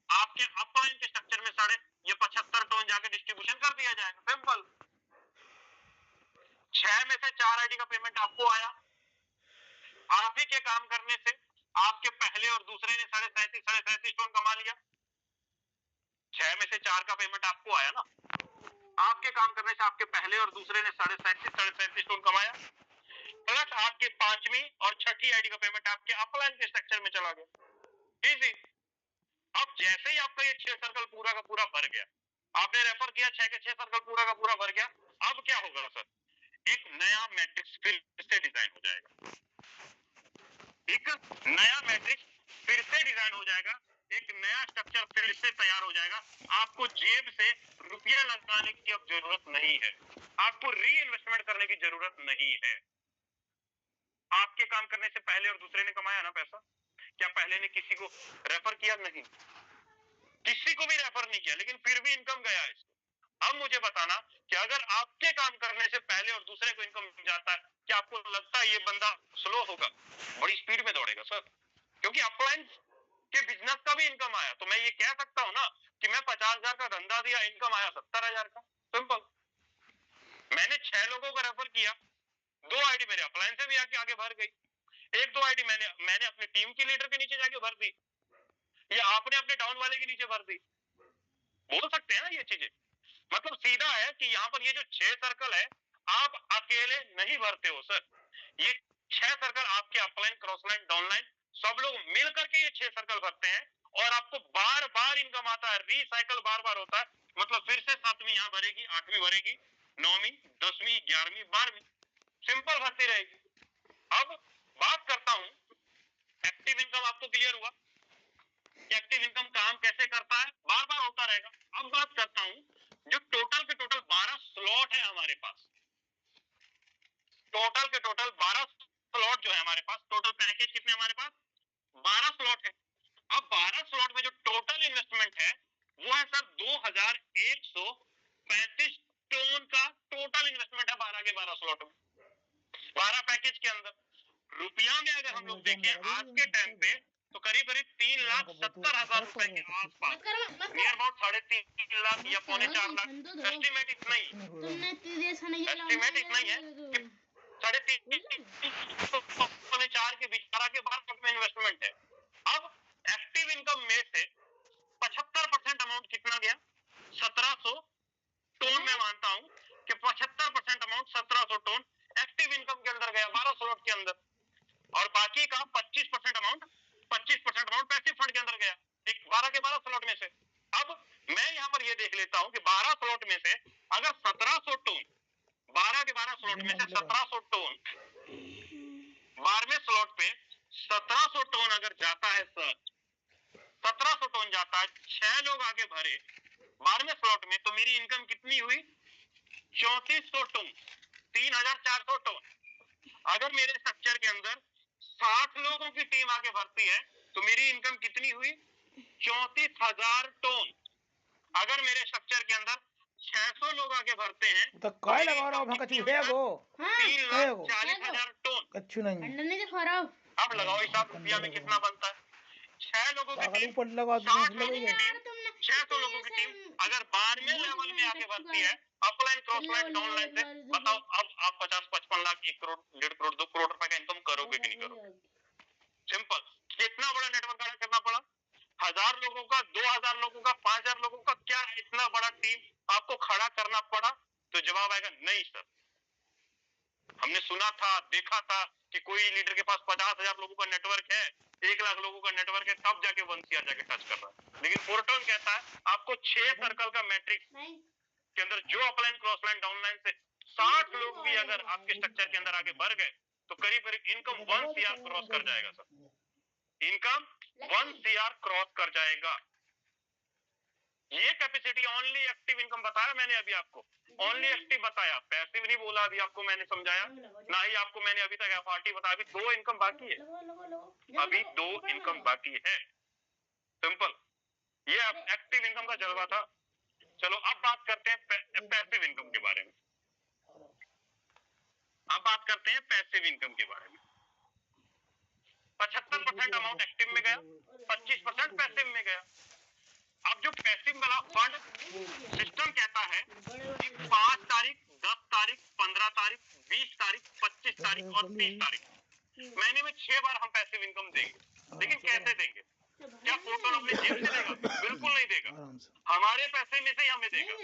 आपके अपलाइन के स्ट्रक्चर में साढ़े ये 75 टन जाके डिस्ट्रीब्यूशन कर दिया जाएगा। सिंपल। 6 में से 4 आईडी का पेमेंट आपको आया। आप ही के काम करने से आपके पहले और दूसरे ने 37.5 टन कमा लिया। 6 में से 4 का पेमेंट आपको आया ना। आपके काम करने से आपके पहले और दूसरे ने 37.5 टन कमाया, प्लस आपके पांचवी और छठी आईडी का पेमेंट आपके अपलाइन के स्ट्रक्चर में चला गया। इजी। अब जैसे ही आपका ये 6 सर्कल पूरा का पूरा भर गया, आपने रेफर किया 6 के 6 सर्कल पूरा का पूरा भर गया, अब क्या होगा सर? एक नया मैट्रिक्स फिर से डिजाइन हो जाएगा। एक नया मैट्रिक्स फिर से डिजाइन हो जाएगा, एक नया स्ट्रक्चर फिर से तैयार हो जाएगा। आपको जेब से रुपया लगाने की अब जरूरत नहीं है, आपको री इन्वेस्टमेंट करने की जरूरत नहीं है। आपके काम करने से पहले और दूसरे ने कमाया ना पैसा। क्या पहले ने किसी को रेफर किया? नहीं, किसी को भी रेफर नहीं किया, लेकिन फिर भी इनकम गया इसको। अब मुझे बताना कि अगर आपके काम करने से पहले और दूसरे को इनकम मिल जाता है, क्या आपको लगता है ये बंदा स्लो होगा? बड़ी स्पीड में दौड़ेगा सर, क्योंकि अपलाइन के बिजनेस का भी इनकम आया। तो मैं ये कह सकता हूं ना कि मैं 50,000 का धंधा दिया, इनकम आया 70,000 का। सिंपल। मैंने 6 लोगों को रेफर किया, 2 आईडी मेरे अपलाइन से भी आगे भर गई, 1-2 आईडी मैंने अपनी टीम के लीडर के नीचे जाके भर दी, या आपने अपने डाउन वाले के नीचे भर दी। बोल सकते हैं ना ये चीजें। मतलब सीधा है कि यहाँ पर ये जो 6 सर्कल है, आप अकेले नहीं भरते हो सर। ये 6 सर्कल आपके अपलाइन, क्रॉसलाइन, डाउनलाइन सब लोग मिल करके ये 6 सर्कल भरते हैं, और आपको बार बार इनकम आता है, रीसाइकिल बार बार होता है। मतलब फिर से 7वीं यहाँ भरेगी, 8वीं भरेगी, 9वीं, 10वीं, 11वीं, 12वीं, सिंपल भरती रहेगी। अब बात करता हूं, एक्टिव इनकम आपको क्लियर हुआ कि एक्टिव इनकम काम कैसे करता है, बार बार होता रहेगा। अब बात करता हूं, जो टोटल के टोटल 12 स्लॉट है हमारे पास, टोटल के टोटल 12 स्लॉट जो है हमारे पास, टोटल पैकेज कितने हमारे पास? 12 स्लॉट है। अब 12 स्लॉट में जो टोटल इन्वेस्टमेंट है वो है सर 2135 टन का टोटल इन्वेस्टमेंट है 12 के 12 स्लॉट में, 12 पैकेज के अंदर। रुपया में अगर हम लोग देखें आज के टाइम पे तो करीब करीब 3,70,000 रुपए के आसपास, नियर अबाउट 3.5 लाख या 3.25 लाख, एस्टिमेट इतना ही, एस्टिमेट इतना ही है कि 3.5 से 4 के बीच 12 के 12 में इन्वेस्टमेंट है। अब एक्टिव इनकम में से 75% अमाउंट कितना गया? 1700 टन। मैं मानता हूं कि 75% अमाउंट 1700 टन एक्टिव इनकम के अंदर गया 12 स्लॉट के अंदर, और बाकी का 25% अमाउंट पैसिव फंड के अंदर गया 12 के 12 स्लॉट में से। अब मैं यहां पर ये देख लेता हूं कि 12 स्लॉट में से अगर 1700 टन, 12 के 12 स्लॉट में से 1700 टन, 12वें स्लॉट पे 1700 टन अगर जाता है सर, 1700 टन जाता है, 6 लोग आगे भरे 12वें स्लॉट में, तो मेरी इनकम कितनी हुई? 3400 टन, 3,400 टन। अगर मेरे स्ट्रक्चर के अंदर 60 लोगों की टीम आगे भरती है तो मेरी इनकम कितनी हुई? 34,000 टन। अगर मेरे स्ट्रक्चर के अंदर 600 लोग आगे भरते हैं तो काय लगा रहा हूं कछु है गो 3,40,000 टन। कछु नहीं। अब लगाओ हिसाब, रुपया में कितना बनता है? 6 लोगों की टीम, ऊपर लगा 60 लोगों की टीम, 600 लोगों की टीम अगर 12वें लेवल में आके भरती है अपलाइन, क्रॉसलाइन, डाउनलाइन से, बताओ अब आप 50-55 लाख, 1 करोड़, 1.5 करोड़, 2 करोड़ रुपए का इनकम करोगे कि नहीं करोगे? सिंपल। कितना बड़ा नेटवर्क खड़ा करना पड़ा? 1000 लोगों का, 2000 लोगों का, 5000 लोगों का, क्या इतना बड़ा टीम आपको खड़ा करना पड़ा? तो जवाब आएगा नहीं सर। हमने सुना था, देखा था कि कोई लीडर के पास 50,000 लोगों का नेटवर्क है, 1 लाख लोगों का नेटवर्क है, तब जाके 1 CR जाके टच कर रहा है। लेकिन फोरटोन कहता है आपको 6 सर्कल का मैट्रिक्स के अंदर जो अपलाइन, क्रॉसलाइन, डाउनलाइन से 60 लोग भी अगर आपके स्ट्रक्चर के अंदर आगे बढ़ गए तो करीब करीब इनकम 1 CR क्रॉस कर जाएगा सर। इनकम 1 CR क्रॉस कर जाएगा। ये कैपेसिटी ओनली एक्टिव इनकम बताया मैंने अभी आपको, ओनली एक्टिव बताया, पैसिव नहीं बोला अभी आपको मैंने समझाया, ना ही आपको मैंने अभी तक FRT बताया। अभी 2 इनकम बाकी है, अभी 2 इनकम बाकी है। सिंपल। ये एक्टिव इनकम का जलवा था। चलो अब बात करते हैं पैसिव इनकम के बारे में। अब बात करते हैं पैसिव इनकम के बारे में। 75% अमाउंट एक्टिव में गया, 25% पैसिव में गया। अब जो पैसिव वाला फंड सिस्टम कहता है कि 5 तारीख, 10 तारीख, 15 तारीख, 20 तारीख, 25 तारीख और 30 तारीख महीने में 6 बार हम पैसिव इनकम देंगे। लेकिन कैसे देंगे? क्या फोटो अपने जेब से देगा? बिल्कुल नहीं देगा, हमारे पैसे में से ही हमें देगा।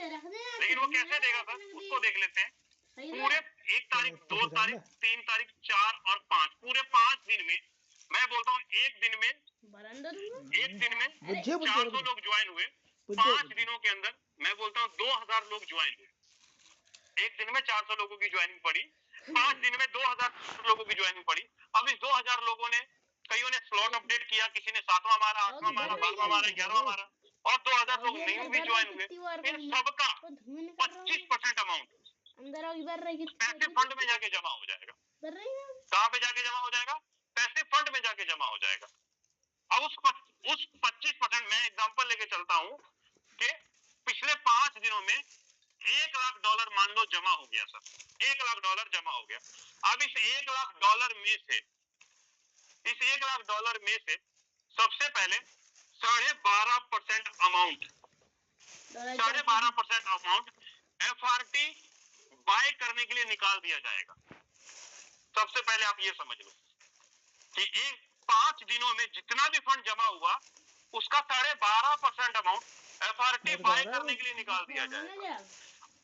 लेकिन वो कैसे देगा सर, उसको देख लेते हैं। पूरे 1 तारीख, 2 तारीख, 3 तारीख, 4 और 5, पूरे 5 दिन में, मैं बोलता हूँ एक दिन में 400 लोग ज्वाइन हुए। 5 दिनों के अंदर मैं बोलता हूँ 2000 लोग ज्वाइन हुए। एक दिन में 400 लोगों की ज्वाइनिंग पड़ी, 5 दिन में 2000 लोगों की ज्वाइनिंग पड़ी। अब इस 2000 लोगों ने, कईयों ने स्लॉट अपडेट किया, किसी ने 7वां मारा, 8वां मारा, 12वां मारा, 11वां मारा, और 2000 लोग न्यू भी ज्वाइन हुए। इन सबका 25% अमाउंट पैसे फंड में जाके जमा हो जाएगा। कहाँ पे जाके जमा हो जाएगा? पैसे फंड में जाके जमा हो जाएगा। अब उस 25% में एग्जांपल लेके चलता हूँ कि पिछले 5 दिनों में $1,00,000 मान लो जमा हो गया सर, $1,00,000 जमा हो गया। अब इस $1,00,000 में से सबसे पहले 12.5% अमाउंट FRT बाय करने के लिए निकाल दिया जाएगा। सबसे पहले आप ये समझ लो कि 5 दिनों में जितना भी फंड जमा हुआ उसका 12.5% अमाउंट FRT बाय करने के लिए निकाल दिया जाएगा।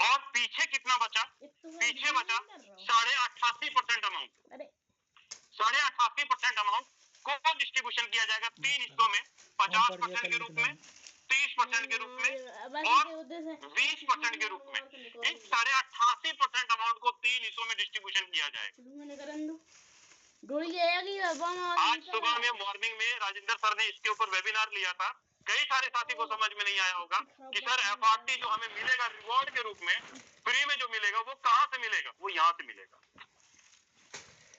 और पीछे कितना बचा? पीछे बचा 88.5% अमाउंट। 88.5% अमाउंट को डिस्ट्रीब्यूशन किया जाएगा 3 हिस्सों में, 50% के रूप में, 30% के रूप में और 20% के रूप में। इस 88.5% अमाउंट को 3 हिस्सों में डिस्ट्रीब्यूशन किया जाएगा। आज सुबह में मॉर्निंग में राजेंद्र सर ने इसके ऊपर वेबिनार लिया था। कई सारे साथी को समझ में नहीं आया होगा कि सर FRT जो हमें मिलेगा रिवॉर्ड के रूप में, फ्री में जो मिलेगा वो कहाँ से मिलेगा? वो यहाँ से मिलेगा।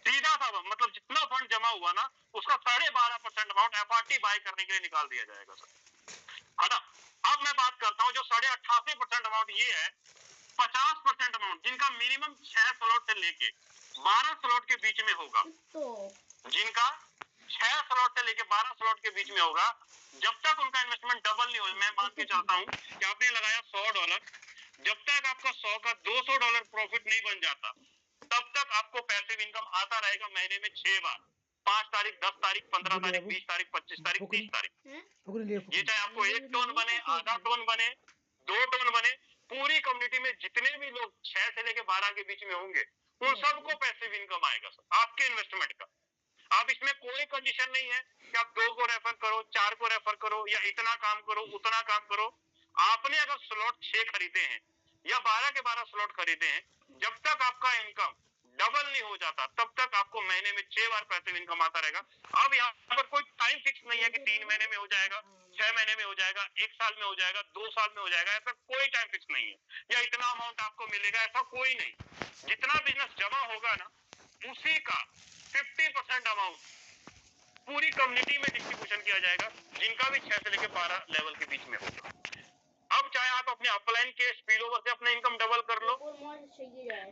सीधा सा मतलब जितना फंड जमा हुआ ना उसका 12.5% अमाउंट FRT बाय करने के लिए निकाल दिया जाएगा सर, है ना। अब मैं बात करता हूँ जो 88% अमाउंट ये है, 50% अमाउंट जिनका मिनिमम 6 स्लॉट से लेके 12 स्लॉट के बीच में होगा, जिनका 6 स्लॉट से लेके 12 स्लॉट के बीच में होगा, जब तक उनका इन्वेस्टमेंट डबल नहीं हो, मैं मान के चलता हूँ कि आपने लगाया $100, जब तक आपका 100 का $200 प्रॉफिट नहीं बन जाता तब तक आपको पैसिव इनकम आता रहेगा महीने में 6 बार, 5 तारीख, 10 तारीख, 15 तारीख, 20 तारीख, 25 तारीख, 30 तारीख। ये चाहे आपको 1 टन बने, आधा टन बने, 2 टन बने, पूरी कम्युनिटी में जितने भी लोग 6 से लेके 12 के बीच में होंगे उन सबको पैसिव इनकम आएगा सर आपके इन्वेस्टमेंट का। अब इसमें कोई कंडीशन नहीं है कि आप 2 को रेफर करो, 4 को रेफर करो या इतना काम करो, उतना काम करो। आपने अगर स्लॉट 6 खरीदे हैं या 12 के 12 स्लॉट खरीदे हैं, जब तक आपका इनकम डबल नहीं हो जाता तब तक आपको महीने में 6 बार पैसिव इनकम आता रहेगा। अब यहाँ पर कोई टाइम फिक्स नहीं है कि 3 महीने में हो जाएगा, 6 महीने में हो जाएगा, 1 साल में हो जाएगा, 2 साल में हो जाएगा, ऐसा कोई टाइम फिक्स नहीं है। या इतना अमाउंट आपको मिलेगा, ऐसा कोई नहीं। जितना बिजनेस जमा होगा ना उसी का 50% अमाउंट पूरी कम्युनिटी में डिस्ट्रीब्यूशन किया जाएगा, जिनका भी 6 से लेकर 12 लेवल के बीच में होगा। अब चाहे आप अपने अपलाइन के स्पिल ओवर से अपना इनकम डबल कर लो,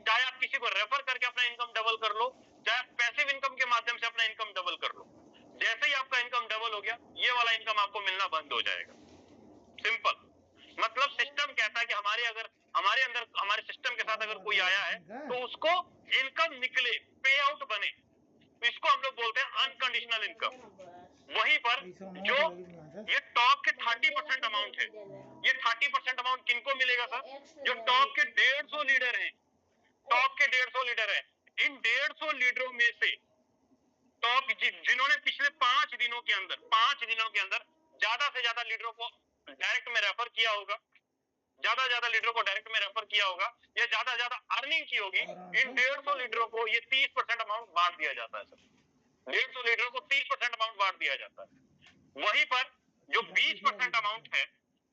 चाहे आप किसी को रेफर करके अपना इनकम डबल कर लो, चाहे आप पैसिव इनकम के माध्यम से अपना इनकम डबल कर लो। जैसे ही आपका इनकम डबल हो गया, ये वाला इनकम आपको मिलना बंद हो जाएगा। सिंपल। मतलब सिस्टम कहता है कि हमारे अंदर हमारे सिस्टम के साथ अगर कोई आया है तो उसको इनकम निकले, पे आउट बने, तो इसको हम लोग बोलते हैं अनकंडीशनल इनकम। वहीं पर जो ये टॉप के 30% अमाउंट है, ये 30% अमाउंट किनको मिलेगा सर? जो टॉप के 150 लीडर हैं, टॉप के 150 लीडर हैं, इन 150 लीडरों में से टॉप जिन्होंने पिछले 5 दिनों के अंदर ज्यादा से ज्यादा लीडरों को डायरेक्ट में रेफर किया होगा, ज्यादा लीडरों को डायरेक्ट में रेफर किया होगा या ज्यादा अर्निंग की होगी, इन 150 लीडरों को ये 30% अमाउंट बांट दिया जाता है सर। 150 लीडरों को 30% अमाउंट बांट दिया जाता है। वहीं पर जो 20% अमाउंट है,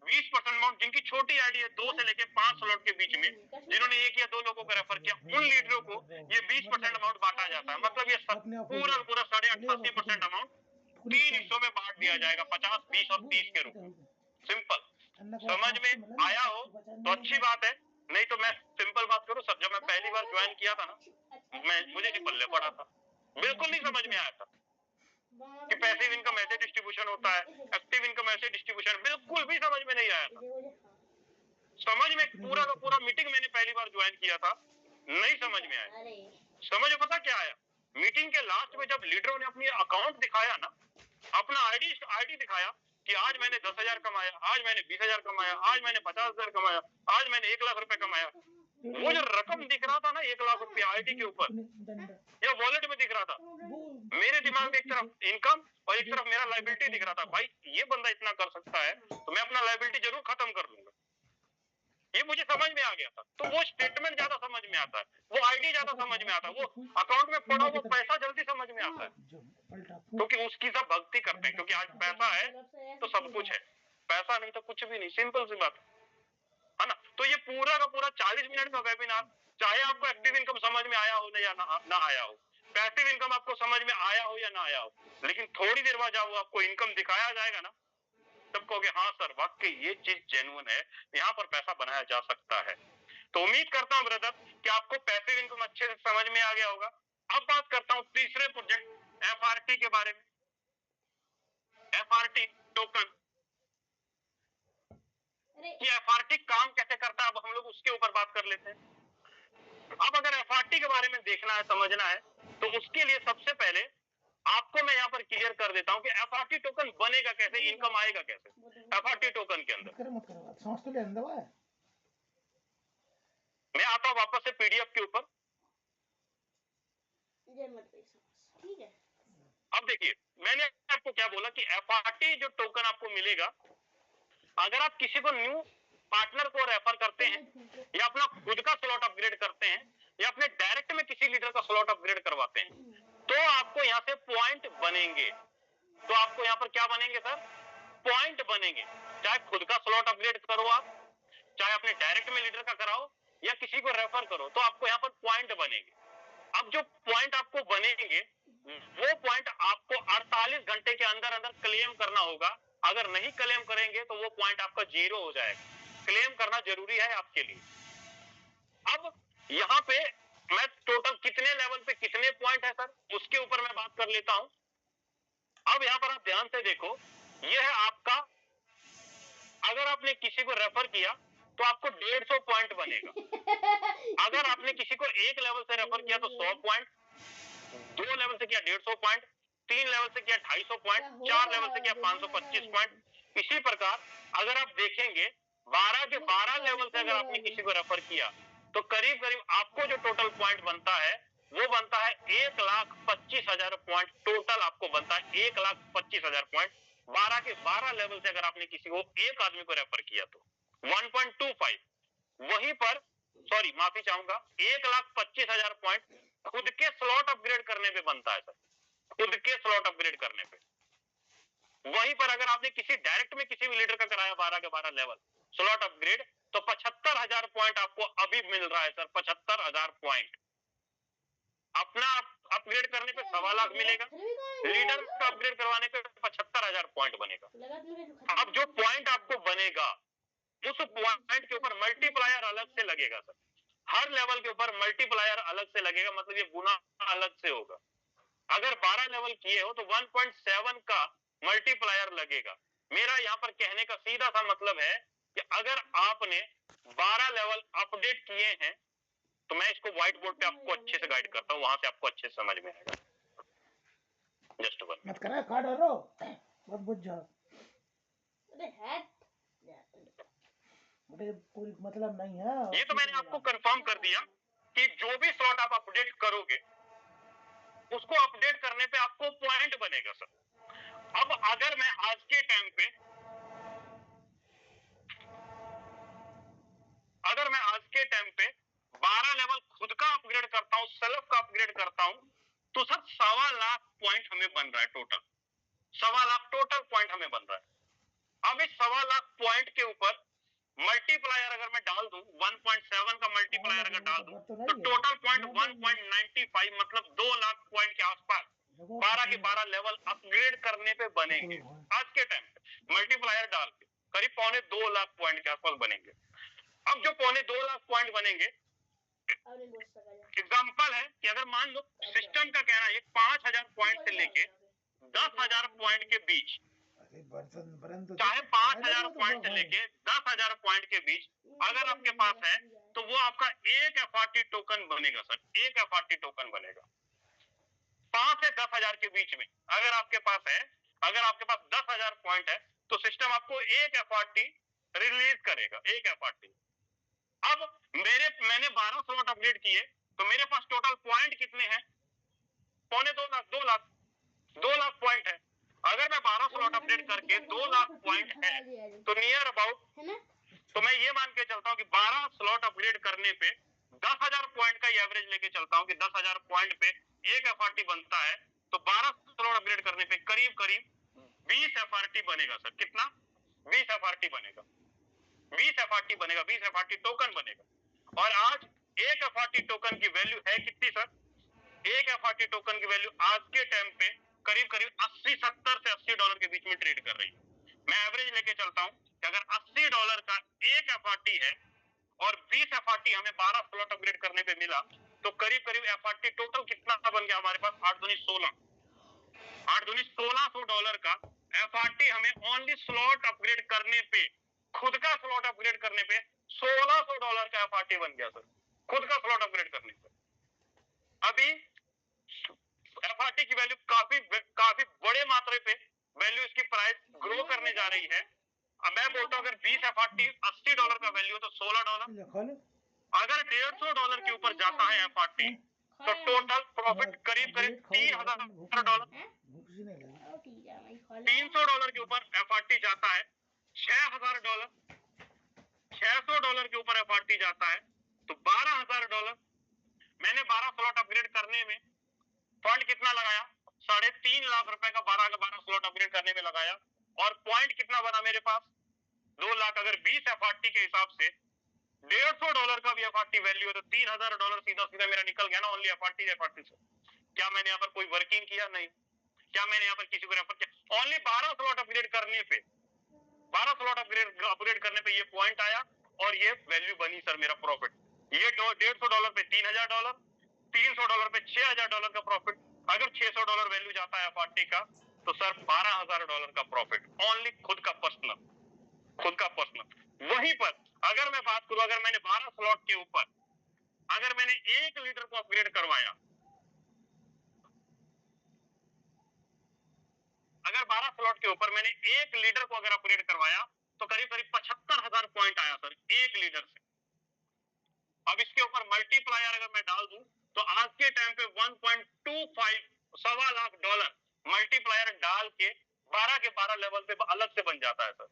20% अमाउंट जिनकी छोटी आईडी है 2 से लेके 5 स्लॉट के बीच में, जिन्होंने 1 या 2 लोगों को रेफर किया, उन लीडरों को ये 20% अमाउंट बांटा जाता है। मतलब ये पूरा 88% अमाउंट 3 हिस्सों में बांट दिया जाएगा, 50, 20 और 30 के रूप में। सिंपल, समझ में आया हो तो अच्छी बात है, नहीं तो मैं सिंपल बात करूं, सब जब मैं पहली बार ज्वाइन किया था ना, मुझे नहीं पल्ले पड़ा था, बिल्कुल नहीं समझ में आया था कि पैसिव इनकम ऐसे डिस्ट्रीब्यूशन होता है, एक्टिव इनकम ऐसे डिस्ट्रीब्यूशन, बिल्कुल भी समझ में नहीं आया था। समझ में पूरा का पूरा मीटिंग मैंने पहली बार ज्वाइन किया था, नहीं समझ में आया। समझ में पता क्या आया, मीटिंग के लास्ट में जब लीडरों ने अपनी अकाउंट दिखाया ना, अपना आईडी दिखाया कि आज मैंने 10,000 कमाया, आज मैंने 20,000 कमाया, आज मैंने 50,000 कमाया, आज मैंने 1 लाख रुपए कमाया, वो जो रकम दिख रहा था ना 1 लाख रुपया आईडी के ऊपर या वॉलेट में दिख रहा था, मेरे दिमाग में एक तरफ इनकम और एक तरफ मेरा लायबिलिटी दिख रहा था। भाई ये बंदा इतना कर सकता है तो मैं अपना लायबिलिटी जरूर खत्म कर दूंगा, ये मुझे समझ में आ गया था। तो वो स्टेटमेंट ज्यादा समझ में आता है, वो आईडी ज्यादा समझ में आता है, वो अकाउंट में पड़ा हुआ पैसा जल्दी समझ में आता है, क्योंकि उसकी सब भक्ति करते हैं, क्योंकि आज पैसा है तो सब कुछ है, पैसा नहीं तो कुछ भी नहीं, सिंपल सी बात है ना। तो ये पूरा का पूरा 40 मिनट का वेबिनार, चाहे आपको एक्टिव इनकम समझ में आया हो या ना आया हो, पैसिव इनकम आपको समझ में आया हो या ना आया हो, लेकिन थोड़ी देर बाद जब आपको इनकम दिखाया जाएगा ना, तब कहोगे हाँ सर वाकई ये चीज जेन्युइन है, यहाँ पर पैसा बनाया जा सकता है। तो उम्मीद करता हूँ ब्रदर कि आपको पैसिव इनकम अच्छे से समझ में आ गया होगा। अब बात करता हूँ तीसरे प्रोजेक्ट एफआरटी के बारे में। एफआरटी टोकन कि एफआरटी काम कैसे करता है, अब हम लोग उसके ऊपर बात कर लेते हैं। अब अगर एफआरटी के बारे में देखना है, समझना है, तो उसके लिए सबसे पहले आपको मैं यहाँ पर क्लियर कर देता हूँ कि एफआरटी टोकन बनेगा कैसे, इनकम आएगा कैसे एफआरटी टोकन के अंदर। मैं आता हूँ वापस से पीडीएफ के ऊपर। ठीक है, अब देखिए मैंने आपको क्या बोला कि एफआरटी जो टोकन आपको मिलेगा, अगर आप किसी को न्यू पार्टनर को रेफर करते हैं या अपना खुद का स्लॉट अपग्रेड करते हैं या अपने डायरेक्ट में किसी लीडर का स्लॉट अपग्रेड करवाते हैं, तो आपको यहाँ से पॉइंट बनेंगे। तो आपको यहाँ पर क्या बनेंगे सर, पॉइंट बनेंगे। चाहे खुद का स्लॉट अपग्रेड करो आप, चाहे अपने डायरेक्ट में लीडर का कराओ या किसी को रेफर करो, तो आपको यहाँ पर पॉइंट बनेंगे। अब जो पॉइंट आपको बनेंगे वो पॉइंट आपको 48 घंटे के अंदर अंदर क्लेम करना होगा। अगर नहीं क्लेम करेंगे तो वो पॉइंट आपका 0 हो जाएगा। क्लेम करना जरूरी है आपके लिए। अब यहाँ पे मैं टोटल कितने लेवल पे कितने पॉइंट है सर, उसके ऊपर मैं बात कर लेता हूं। अब यहाँ पर आप ध्यान से देखो, ये है आपका, अगर आपने किसी को रेफर किया तो आपको 150 पॉइंट बनेगा। अगर आपने किसी को एक लेवल से रेफर किया तो 100 पॉइंट, 2 लेवल से किया 150 पॉइंट, 3 लेवल से किया 250 पॉइंट, 4 लेवल से किया 525 पॉइंट। इसी प्रकार अगर आप देखेंगे 12 के 12 लेवल से अगर आपने किसी को रेफर किया तो करीब करीब आपको जो टोटल पॉइंट बनता है वो बनता है 1,25,000 पॉइंट। टोटल आपको बनता है 1,25,000 पॉइंट। 12 के 12 लेवल से अगर आपने किसी को, एक आदमी को रेफर किया तो 1.25, वहीं पर सॉरी माफी चाहूंगा 1,25,000 पॉइंट खुद के स्लॉट अपग्रेड करने पे बनता है सर, खुद के स्लॉट अपग्रेड करने पे। वहीं पर अगर आपने किसी डायरेक्ट में किसी भी लीडर का कराया 12 के 12 लेवल स्लॉट अपग्रेड, तो 75,000 पॉइंट आपको अभी मिल रहा है सर, 75,000 पॉइंट। अपना अपग्रेड करने पे 1.25 लाख मिलेगा, लीडर का अपग्रेड करवाने पे 75,000 पॉइंट बनेगा। अब जो पॉइंट आपको बनेगा उस पॉइंट के ऊपर मल्टीप्लायर अलग से लगेगा सर, हर लेवल के ऊपर मल्टीप्लायर अलग से लगेगा, मतलब ये गुना अलग से होगा। अगर 12 लेवल किए हो तो 1.7 का मल्टीप्लायर लगेगा। मेरा यहाँ पर कहने का सीधा सा मतलब है कि अगर आपने 12 लेवल अपडेट किए हैं तो मैं इसको व्हाइट बोर्ड पे आपको अच्छे से गाइड करता हूँ, वहां से आपको अच्छे से समझ में आएगा। जस्ट वन मत करा कार्ड रो बहुत बुझ जा, अरे पूरी मतलब नहीं है। ये तो मैंने आपको कंफर्म कर दिया कि जो भी स्लॉट आप अपडेट करोगे उसको अपडेट करने पे आपको पॉइंट बनेगा सर। अब अगर मैं आज के टाइम पे 12 लेवल खुद का अपग्रेड करता हूं, सेल्फ का अपग्रेड करता हूं, तो सर 1.25 लाख पॉइंट हमें बन रहा है टोटल, 1.25 लाख टोटल पॉइंट हमें बन रहा है। अब इस 1.25 लाख पॉइंट के ऊपर मल्टीप्लायर अगर मैं डाल दूं, 1.7 का मल्टीप्लायर अगर डाल दूं तो टोटल पॉइंट 1.95 मतलब 2 लाख पॉइंट के आसपास 12 के 12 लेवल अपग्रेड करने पे बनेंगे आज के टाइम पे, मल्टीप्लायर डाल के करीब 2.25 लाख पॉइंट के आसपास बनेंगे। अब जो 2.25 लाख पॉइंट बनेंगे, एग्जाम्पल है कि अगर मान लो सिस्टम का कहना है 5,000 पॉइंट से लेके 10,000 पॉइंट के बीच, चाहे 5,000 पॉइंट से लेके 10,000 पॉइंट के बीच अगर आपके पास है तो वो आपका एक एफआरटी टोकन बनेगा सर, एक एफआरटी टोकन बनेगा 5 से 10,000 के बीच में। अगर आपके पास है, अगर आपके पास 10,000 पॉइंट है तो सिस्टम आपको एक एफआरटी रिलीज करेगा, एक एफआरटी। अब मैंने 12 स्लॉट अपग्रेड किए तो मेरे पास टोटल पॉइंट कितने हैं? 2.25 लाख, 2 लाख पॉइंट है। अगर मैं 12 स्लॉट अपडेट करके 2 लाख पॉइंट है तो नियर अबाउट, तो मैं ये मान के चलता हूँ कि 12 स्लॉट अपग्रेड करने पे 10,000 पॉइंट का एवरेज लेके चलता हूँ कि 10,000 पॉइंट पे एक एफआरटी बनता है, तो 12 स्लॉट अपग्रेड करने पे करीब करीब 20 एफआरटी बनेगा सर। कितना? 20 एफआरटी बनेगा, 20 एफआरटी बनेगा, 20 एफआरटी टोकन बनेगा। और आज एक एफआरटी टोकन की वैल्यू है कितनी सर? एक एफआरटी टोकन की वैल्यू आज के टाइम पे करीब करीब 70 से $80 के बीच में ट्रेड कर रही है। मैं एवरेज लेके चलता हूं कि अगर $80 का एक एफआरटी है और 20 एफआरटी हमें 12 स्लॉट अपग्रेड करने पे मिला तो करीब करीब एफआरटी टोटल कितना बन गया हमारे पास? 8 दूनी 16, 8 दूनी $1,600 का एफआरटी हमें ओनली स्लॉट अपग्रेड करने पे, खुद का स्लॉट अपग्रेड करने पे $1,600 का एफआरटी बन गया सर, खुद का स्लॉट अपग्रेड करने पे। अभी एफआरटी की वैल्यू काफी बड़े मात्रा पे वैल्यू, इसकी प्राइस ग्रो करने जा रही है। अब मैं बोलता हूं अगर 20 एफआरटी $80 का वैल्यू तो $16, अगर $150 के ऊपर जाता है एफआरटी तो टोटल प्रॉफिट करीब करीब $3,000। $300 के ऊपर एफआरटी जाता है $6,000, $600 के ऊपर एफआरटी जाता है तो $12,000। मैंने 12 स्लॉट अपग्रेड करने में फंड कितना लगाया? 3.5 लाख रुपए का 12 का 12 स्लॉट अपग्रेड करने में लगाया और पॉइंट कितना बना मेरे पास? 2 लाख। अगर 20 एफआरटी के हिसाब से $150 का भी एफआरटी वैल्यू है तो $3,000 सीधा सीधा मेरा निकल गया ना, ओनली एफआरटी से। क्या मैंने यहाँ पर कोई वर्किंग किया? नहीं। क्या मैंने यहाँ पर किसी को रेफर किया? ओनली 12 स्लॉट अपग्रेड करने पे, 12 स्लॉट अपग्रेड करने पे ये पॉइंट आया और ये वैल्यू बनी सर मेरा प्रॉफिट। ये $150 पे $3,000, $300 पे $6,000 का प्रॉफिट। अगर $600 वैल्यू जाता है एफआरटी का तो सर $12,000 का प्रॉफिट, ओनली खुद का पर्सनल। वहीं पर अगर मैं बात करूं, अगर मैंने 12 स्लॉट के ऊपर अगर मैंने 1 लीटर को अपग्रेड करवाया, अगर 12 स्लॉट के ऊपर मैंने 1 लीटर को अगर अपग्रेड करवाया तो करीब करीब 75,000 पॉइंट आया सर 1 लीटर से। अब इसके ऊपर मल्टीप्लायर अगर मैं डाल दूं तो आज के टाइम पे 1.25 $1.25 लाख मल्टीप्लायर डाल के 12 के 12 लेवल पे अलग से बन जाता है सर।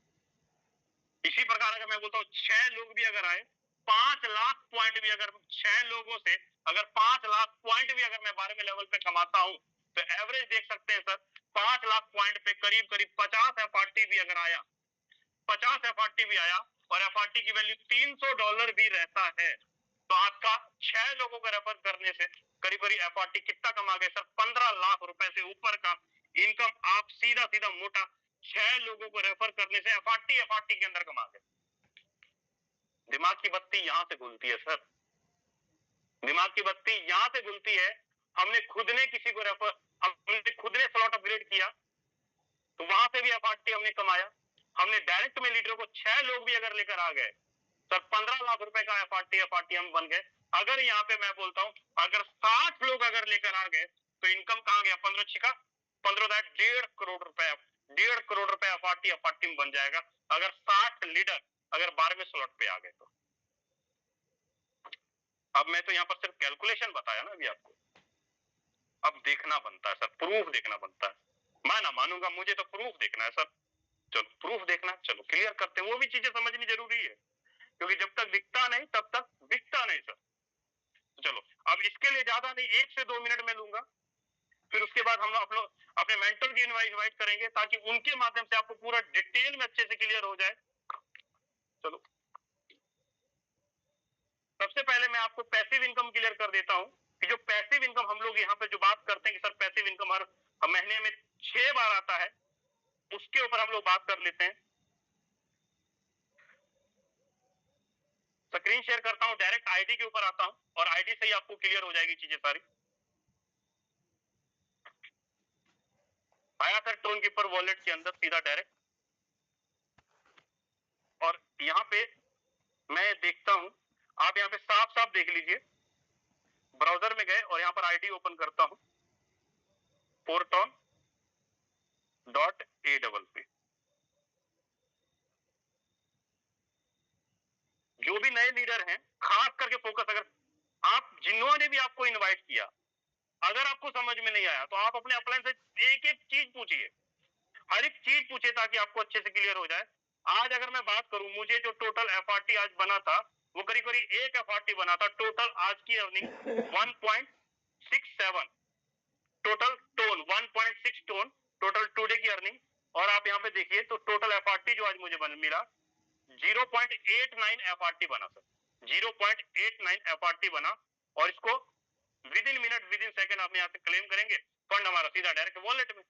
इसी प्रकार अगर मैं बोलता हूँ 6 लोग भी अगर आए, 5 लाख पॉइंट भी अगर 6 लोगों से अगर 5 लाख पॉइंट भी अगर मैं 12वें लेवल पे कमाता हूं तो एवरेज देख सकते हैं सर 5 लाख पॉइंट पे करीब करीब 50 एफआरटी भी अगर आया, 50 एफआरटी भी आया और एफआरटी की वैल्यू $300 भी रहता है तो आपका 6 लोगों को रेफर करने से करीब करीब एफआरटी कितना कमा गए सर? 15 लाख रुपए से ऊपर का इनकम आप सीधा सीधा मोटा 6 लोगों को रेफर करने से एफआरटी के अंदर कमा गए। दिमाग की बत्ती यहां से गुलती है सर, दिमाग की बत्ती यहां से गुलती है। हमने खुद ने किसी को रेफर, हमने खुद ने स्लॉट अपग्रेड किया तो वहां से भी एफआरटी हमने कमाया। हमने डायरेक्ट में लीडर को 6 लोग भी अगर लेकर आ गए सर 15 लाख रुपए का एफआरटी हम बन गए। अगर यहाँ पे मैं बोलता हूं अगर 60 लोग अगर लेकर आ गए तो इनकम कहां गया? 15 छिका 15 1.5 करोड़ रुपए, 1.5 करोड़ रुपए एफआरटी में बन जाएगा अगर 60 लीडर अगर 12वें स्लॉट पे आ गए तो। अब मैं तो यहाँ पर सिर्फ कैलकुलेशन बताया ना अभी आपको, अब देखना बनता है सर, प्रूफ देखना बनता है। मैं ना मानूंगा, मुझे तो प्रूफ देखना है सर। चलो प्रूफ देखना, चलो क्लियर करते हैं। वो भी चीजें समझनी जरूरी है क्योंकि जब तक दिखता नहीं तब तक बिकता नहीं सर। चलो अब इसके लिए ज्यादा नहीं 1 से 2 मिनट में लूंगा, फिर उसके बाद हम लोग अपने मेंटर की इनवाइट करेंगे ताकि उनके माध्यम से आपको पूरा डिटेल में अच्छे से क्लियर हो जाए। चलो सबसे पहले मैं आपको पैसिव इनकम क्लियर कर देता हूं कि जो पैसिव इनकम हम लोग यहाँ पे जो बात करते हैं कि सर पैसिव इनकम हर महीने में 6 बार आता है, उसके ऊपर हम लोग बात कर लेते हैं। स्क्रीन शेयर करता हूं, डायरेक्ट आईडी के ऊपर आता हूं और आईडी से ही आपको क्लियर हो जाएगी चीजें सारी। आया सर टोन कीपर वॉलेट के अंदर सीधा डायरेक्ट, और यहाँ पे मैं देखता हूं, आप यहाँ पे साफ साफ देख लीजिए। ब्राउजर में गए और यहाँ पर आईडी ओपन करता हूं, fourton.a. जो भी नए लीडर हैं, खास करके फोकस, अगर आप जिन्होंने भी आपको इनवाइट किया, अगर आपको समझ में नहीं आया तो आप अपने अपलाइन से एक एक चीज पूछिए, हर एक चीज पूछिए ताकि आपको अच्छे से क्लियर हो जाए। आज अगर मैं बात करूं, मुझे जो टोटल एफआरटी आज बना था वो करीब करीब एक एफआरटी बना था। टोटल आज की earning 1.67, total tone 1.6 tone, total today की अर्निंग। और आप यहाँ पे देखिए तो टोटल एफआरटी जो आज मुझे मिला 0.89 एफआरटी बना सर, 0.89 एफआरटी बना। और इसको with in minute, with in second आप यहाँ से क्लेम करेंगे, फंड हमारा सीधा डायरेक्ट वॉलेट में।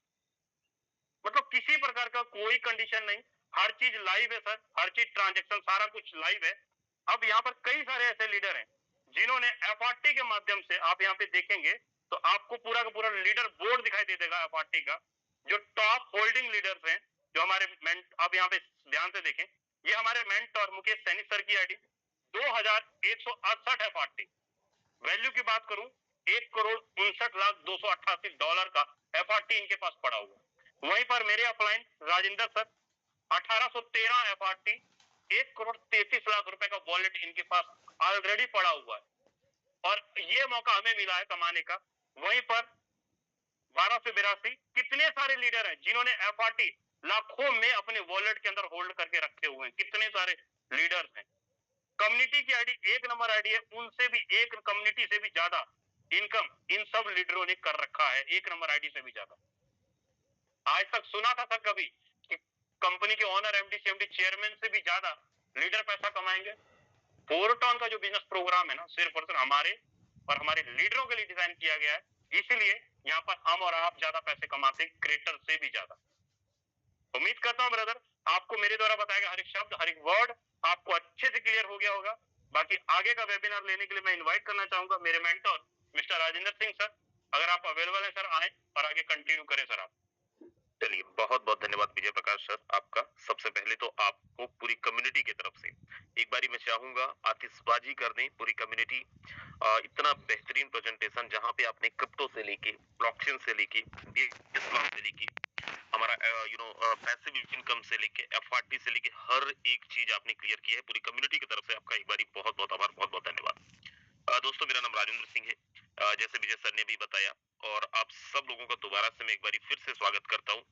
मतलब किसी प्रकार का कोई कंडीशन नहीं, हर चीज लाइव है सर, हर चीज ट्रांजेक्शन सारा कुछ लाइव है। अब यहाँ पर कई सारे ऐसे लीडर हैं जिन्होंने एफआरटी के माध्यम से, आप यहाँ पे देखेंगे तो आपको पूरा का पूरा लीडर बोर्ड दिखाई दे देगा एफआरटी का, जो टॉप होल्डिंग लीडर्स हैं, जो हमारे आप यहाँ पे ध्यान से देखें, ये हमारे मेंटर मुकेश सैनी सर की आईडी 2168 एफआरटी। वैल्यू की बात करूं, $1,59,288 का एफआरटी इनके पास पड़ा हुआ। वहीं पर मेरे अपलाइन राजेंद्र सर 1813 एफआरटी, 1,33,00,000 रुपए का वॉलेट इनके पास ऑलरेडी पड़ा हुआ है, और ये मौका हमें मिला है कमाने का। वहीं पर 1282 कितने सारे लीडर हैं जिन्होंने एफआरटी लाखों में अपने वॉलेट के अंदर होल्ड करके रखे हुए हैं, कितने सारे लीडर्स हैं। कम्युनिटी की आईडी एक नंबर आईडी है, उनसे भी एक कम्युनिटी से भी ज्यादा इनकम इन सब लीडरों ने कर रखा है, एक नंबर आईडी से भी ज्यादा। आज तक सुना था सर कभी कि कंपनी के ओनर, एमडी, सीएमडी, चेयरमैन से भी ज्यादा लीडर पैसा कमाएंगे? फोरटॉन का जो बिजनेस प्रोग्राम है ना, सिर्फ और सिर्फ हमारे और हमारे लीडरों के लिए डिजाइन किया गया है, इसलिए यहाँ पर हम और आप ज्यादा पैसे कमाते हैं क्रिएटर से भी ज्यादा। उम्मीद करता हूं ब्रदर आपको मेरे द्वारा बताया गया हर एक शब्द, हर एक वर्ड आपको अच्छे से क्लियर हो गया होगा। बाकी आगे का वेबिनार लेने के लिए मैं इनवाइट करना चाहूंगा मेरे mentor mister Rajendra Singh sir, अगर आप अवेलेबल हैं सर, आए और आगे कंटिन्यू करें सर आप। चलिए, बहुत बहुत धन्यवाद विजय प्रकाश सर आपका। सबसे पहले तो आपको पूरी कम्युनिटी की तरफ से एक बारी मैं चाहूंगा आतिशबाजी कर दें पूरी कम्युनिटी। इतना बेहतरीन प्रेजेंटेशन जहां पे आपने क्रिप्टो से लेके, ब्लॉकचेन से लेके, इस्लाम से लेके, हमारा पैसिव इनकम से लेके, एफआरटी से लेके हर एक चीज आपने क्लियर की है। पूरी कम्युनिटी की तरफ से आपका एक बारी बहुत बहुत आभार, बहुत बहुत धन्यवाद। दोस्तों, मेरा नाम राजेंद्र सिंह है, जैसे विजय सर ने भी बताया, और आप सब लोगों का दोबारा से मैं एक बारी फिर से स्वागत करता हूं।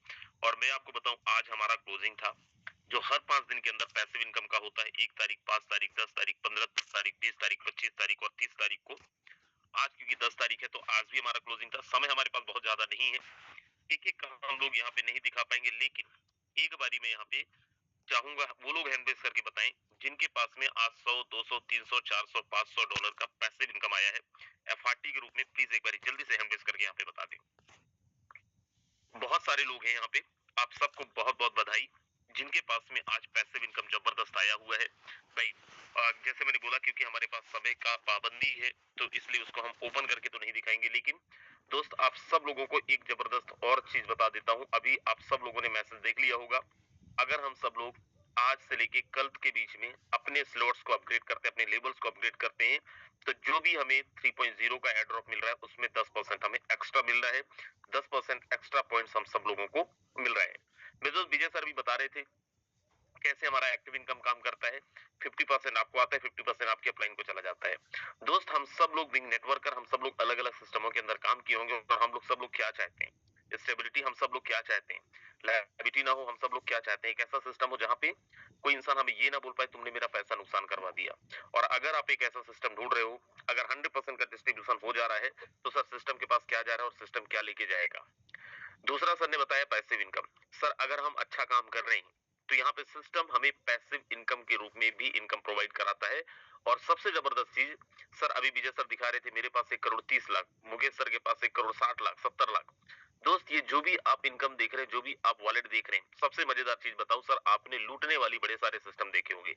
और मैं आपको बताऊं, आज हमारा क्लोजिंग था जो हर 5 दिन के अंदर पैसिव इनकम का होता है। 1 तारीख, 5 तारीख, 10 तारीख, 15 तारीख, 20 तारीख, 25 तारीख और 30 तारीख को। आज क्योंकि 10 तारीख है तो आज भी हमारा क्लोजिंग था। समय हमारे पास बहुत ज्यादा नहीं है, एक एक हम लोग यहाँ पे नहीं दिखा पाएंगे, लेकिन एक बारी में यहाँ पे चाहूंगा वो लोग हैंड रेज करके बताएं जिनके पास में आज 100, 200, 300, 400, $500 का पैसिव इनकम आया है एफआरटी के रूप में। प्लीज एक बारी जल्दी से हैंड रेज करके यहाँ पे बता दें। बहुत सारे लोग हैं यहाँ पे, आप सबको बहुत बहुत बधाई जिनके पास में आज पैसिव इनकम जबरदस्त आया हुआ है। भाई जैसे मैंने बोला, क्योंकि हमारे पास समय का पाबंदी है तो इसलिए उसको हम ओपन करके तो नहीं दिखाएंगे, लेकिन दोस्त आप सब लोगों को एक जबरदस्त और चीज बता देता हूं। अभी आप सब लोगों ने मैसेज देख लिया होगा, अगर हम सब लोग आज से लेके कल के बीच में अपने स्लॉट्स को अपग्रेड करते हैं, अपने लेवल्स को अपग्रेड करते हैं, तो जो भी हमें 3.0 का एयर ड्रॉप मिल रहा है उसमें 10% हमें एक्स्ट्रा मिल रहा है, 10% एक्स्ट्रा पॉइंट्स हम सब लोगों को मिल रहा है। विजय सर भी बता रहे थे कैसे हमारा एक्टिव इनकम काम करता है। 50% आपको आता है, 50% आपके अपलाइन को चला जाता है। दोस्त, हम सब लोग बिंग नेटवर्कर, हम सब लोग अलग अलग सिस्टमों के अंदर काम किए होंगे, और हम लोग सब लोग क्या चाहते हैं, स्टेबिलिटी हम सब लोग क्या चाहते हैं, लायबिलिटी ना हो, हम सब लोग क्या चाहते हैं, एक ऐसा सिस्टम हो जहां पे कोई इंसान हमें ये ना बोल पाए तुमने मेरा पैसा नुकसान करवा दिया। और अगर आप एक ऐसा सिस्टम ढूंढ रहे हो, अगर 100% का डिस्ट्रीब्यूशन हो जा रहा है, तो सर सिस्टम के पास क्या जा रहा है और सिस्टम क्या लेके जाएगा। दूसरा सर ने बताया पैसिव इनकम। सर अगर हम अच्छा काम कर रहे हैं तो यहाँ पे सिस्टम हमें पैसिव इनकम के रूप में भी इनकम प्रोवाइड कराता है। और सबसे जबरदस्त चीज, सर अभी विजय सर दिखा रहे थे मेरे पास 1 करोड़ 30 लाख, मुकेश सर के पास 1 करोड़ 60 लाख 70 लाख। दोस्त ये जो भी आप इनकम देख रहे हैं, जो भी आप वॉलेट देख रहे हैं, सबसे मजेदार चीज बताऊं सर, आपने लूटने वाली बड़े सारे सिस्टम देखे होंगे।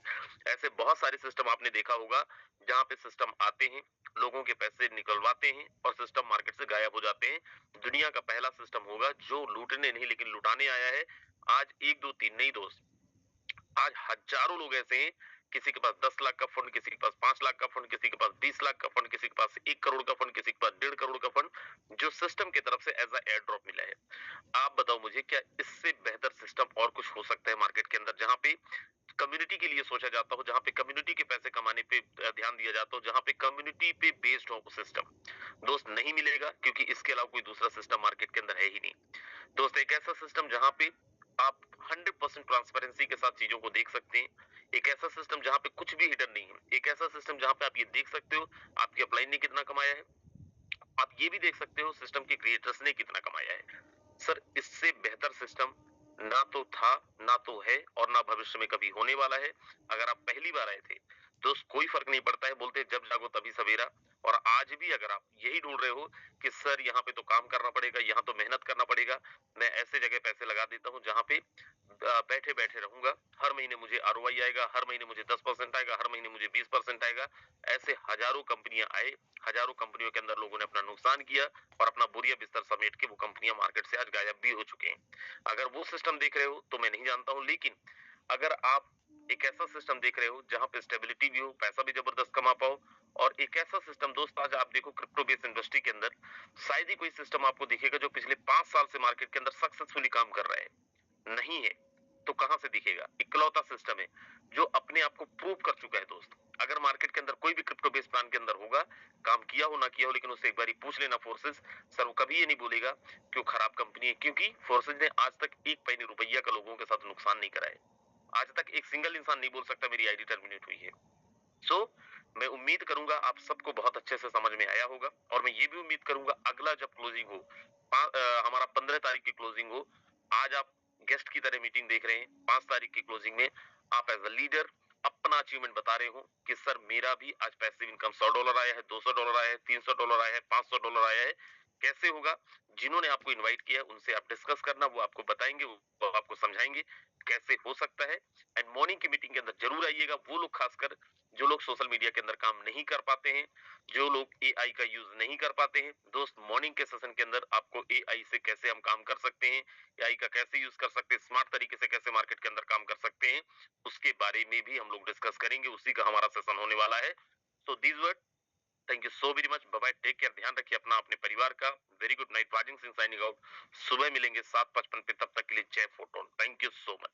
ऐसे बहुत सारे सिस्टम आपने देखा होगा जहां पे सिस्टम आते हैं, लोगों के पैसे निकलवाते हैं और सिस्टम मार्केट से गायब हो जाते हैं। दुनिया का पहला सिस्टम होगा जो लूटने नहीं लेकिन लुटाने आया है। आज 1 2 3 नहीं दोस्त, आज हजारों लोग ऐसे हैं, किसी के पास 10 लाख का फंड, किसी के पास 5 लाख का फंड, किसी के पास 20 लाख का फंड, किसी के पास 1 करोड़ का फंड, किसी के पास 1.5 करोड़ का फंड, जो सिस्टम की तरफ से एज अ एयर ड्रॉप मिला है। आप बताओ मुझे, क्या इससे बेहतर सिस्टम और कुछ हो सकता है मार्केट के अंदर, जहां पे कम्युनिटी के लिए सोचा जाता हो, जहां पे कम्युनिटी के पैसे कमाने पे ध्यान दिया जाता हो, जहां पे कम्युनिटी पे बेस्ड हो सिस्टम? दोस्त नहीं मिलेगा, क्योंकि इसके अलावा कोई दूसरा सिस्टम मार्केट के अंदर है ही नहीं। दोस्त एक ऐसा सिस्टम जहां पे आप 100% ट्रांसपेरेंसी के साथ चीजों को देख सकते हैं, एक ऐसा सिस्टम जहां पे कुछ भी हिडन नहीं है, एक ऐसा सिस्टम जहां पे आप ये देख सकते हो आपके अपलाइन ने कितना कमाया है, आप ये भी देख सकते हो सिस्टम के क्रिएटर्स ने कितना कमाया है। सर इससे बेहतर सिस्टम ना तो था, ना तो है और ना भविष्य में कभी होने वाला है। अगर आप पहली बार आए थे दोस्त, कोई फर्क नहीं पड़ता है, बोलते जब जागो तभी सवेरा। और आज भी अगर आप यही ढूंढ रहे हो कि सर यहाँ पे तो काम करना पड़ेगा, यहाँ तो मेहनत करना पड़ेगा, मैं ऐसे जगह पैसे लगा देता हूँ जहाँ पे बैठे बैठे रहूंगा, हर महीने मुझे आरओआई आएगा, हर महीने मुझे 10% आएगा, हर महीने मुझे 20% आएगा। ऐसे हजारों कंपनियां आए, हजारों कंपनियों के अंदर लोगों ने अपना नुकसान किया और अपना बोरिया बिस्तर समेट के वो कंपनियां मार्केट से आज गायब भी हो चुके हैं। अगर वो सिस्टम देख रहे हो तो मैं नहीं जानता हूं, लेकिन अगर आप एक ऐसा सिस्टम देख रहे हो जहां पे स्टेबिलिटी भी हो, पैसा भी जबरदस्त कमा पाओ, और एक ऐसा सिस्टम दोस्त आज आप देखो क्रिप्टो बेस्ड इंडस्ट्री के अंदर शायद ही कोई सिस्टम आपको दिखेगा जो पिछले 5 साल से मार्केट के अंदर सक्सेसफुली काम कर रहा है। नहीं है तो कहां से दिखेगा? इकलौता सिस्टम है जो अपने आप को प्रूव कर चुका है दोस्त। अगर मार्केट के अंदर कोई भी क्रिप्टो बेस्ड प्लान के अंदर होगा, काम किया हो ना किया हो, लेकिन उससे एक बार पूछ लेना फोर्सेस, सर वो कभी ये नहीं बोलेगा कि वो खराब कंपनी है, क्योंकि फोर्सेस ने आज तक 1 पैनी रुपया का लोगों के साथ नुकसान नहीं करा है। आज तक एक सिंगल इंसान नहीं बोल सकता मेरी आईडी टर्मिनेट हुई है। सो मैं उम्मीद करूंगा आप सबको बहुत अच्छे से समझ में आया होगा, और मैं ये भी उम्मीद करूंगा अगला जब क्लोजिंग हो, हमारा 15 तारीख की क्लोजिंग हो, आज आप गेस्ट की तरह मीटिंग देख रहे हैं, 5 तारीख की क्लोजिंग में आप एज अ लीडर अपना अचीवमेंट बता रहे हो कि सर मेरा भी आज पैसिव इनकम $100 आया है, $200 आया है, $300 आया है, $500 आया है। कैसे होगा? जिन्होंने आपको इनवाइट किया उनसे आप डिस्कस करना, वो आपको बताएंगे, वो आपको समझाएंगे कैसे हो सकता है। एंड मॉर्निंग की मीटिंग के अंदर जरूर आइएगा, वो लोग खासकर जो लोग सोशल मीडिया के अंदर काम नहीं कर पाते हैं, जो लोग एआई का यूज नहीं कर पाते हैं। दोस्त मॉर्निंग के सेशन के अंदर आपको एआई से कैसे हम काम कर सकते हैं, एआई का कैसे यूज कर सकते हैं, स्मार्ट तरीके से कैसे मार्केट के अंदर काम कर सकते हैं, उसके बारे में भी हम लोग डिस्कस करेंगे। उसी का हमारा सेशन होने वाला है। So this word, thank you so very much, bye bye, take care, ध्यान रखिए अपना अपने परिवार का। वेरी गुड नाइट, राजिंग सिंह साइनिंग आउट। सुबह मिलेंगे 7:55 पे, तब तक के लिए जय photon. Thank you so much.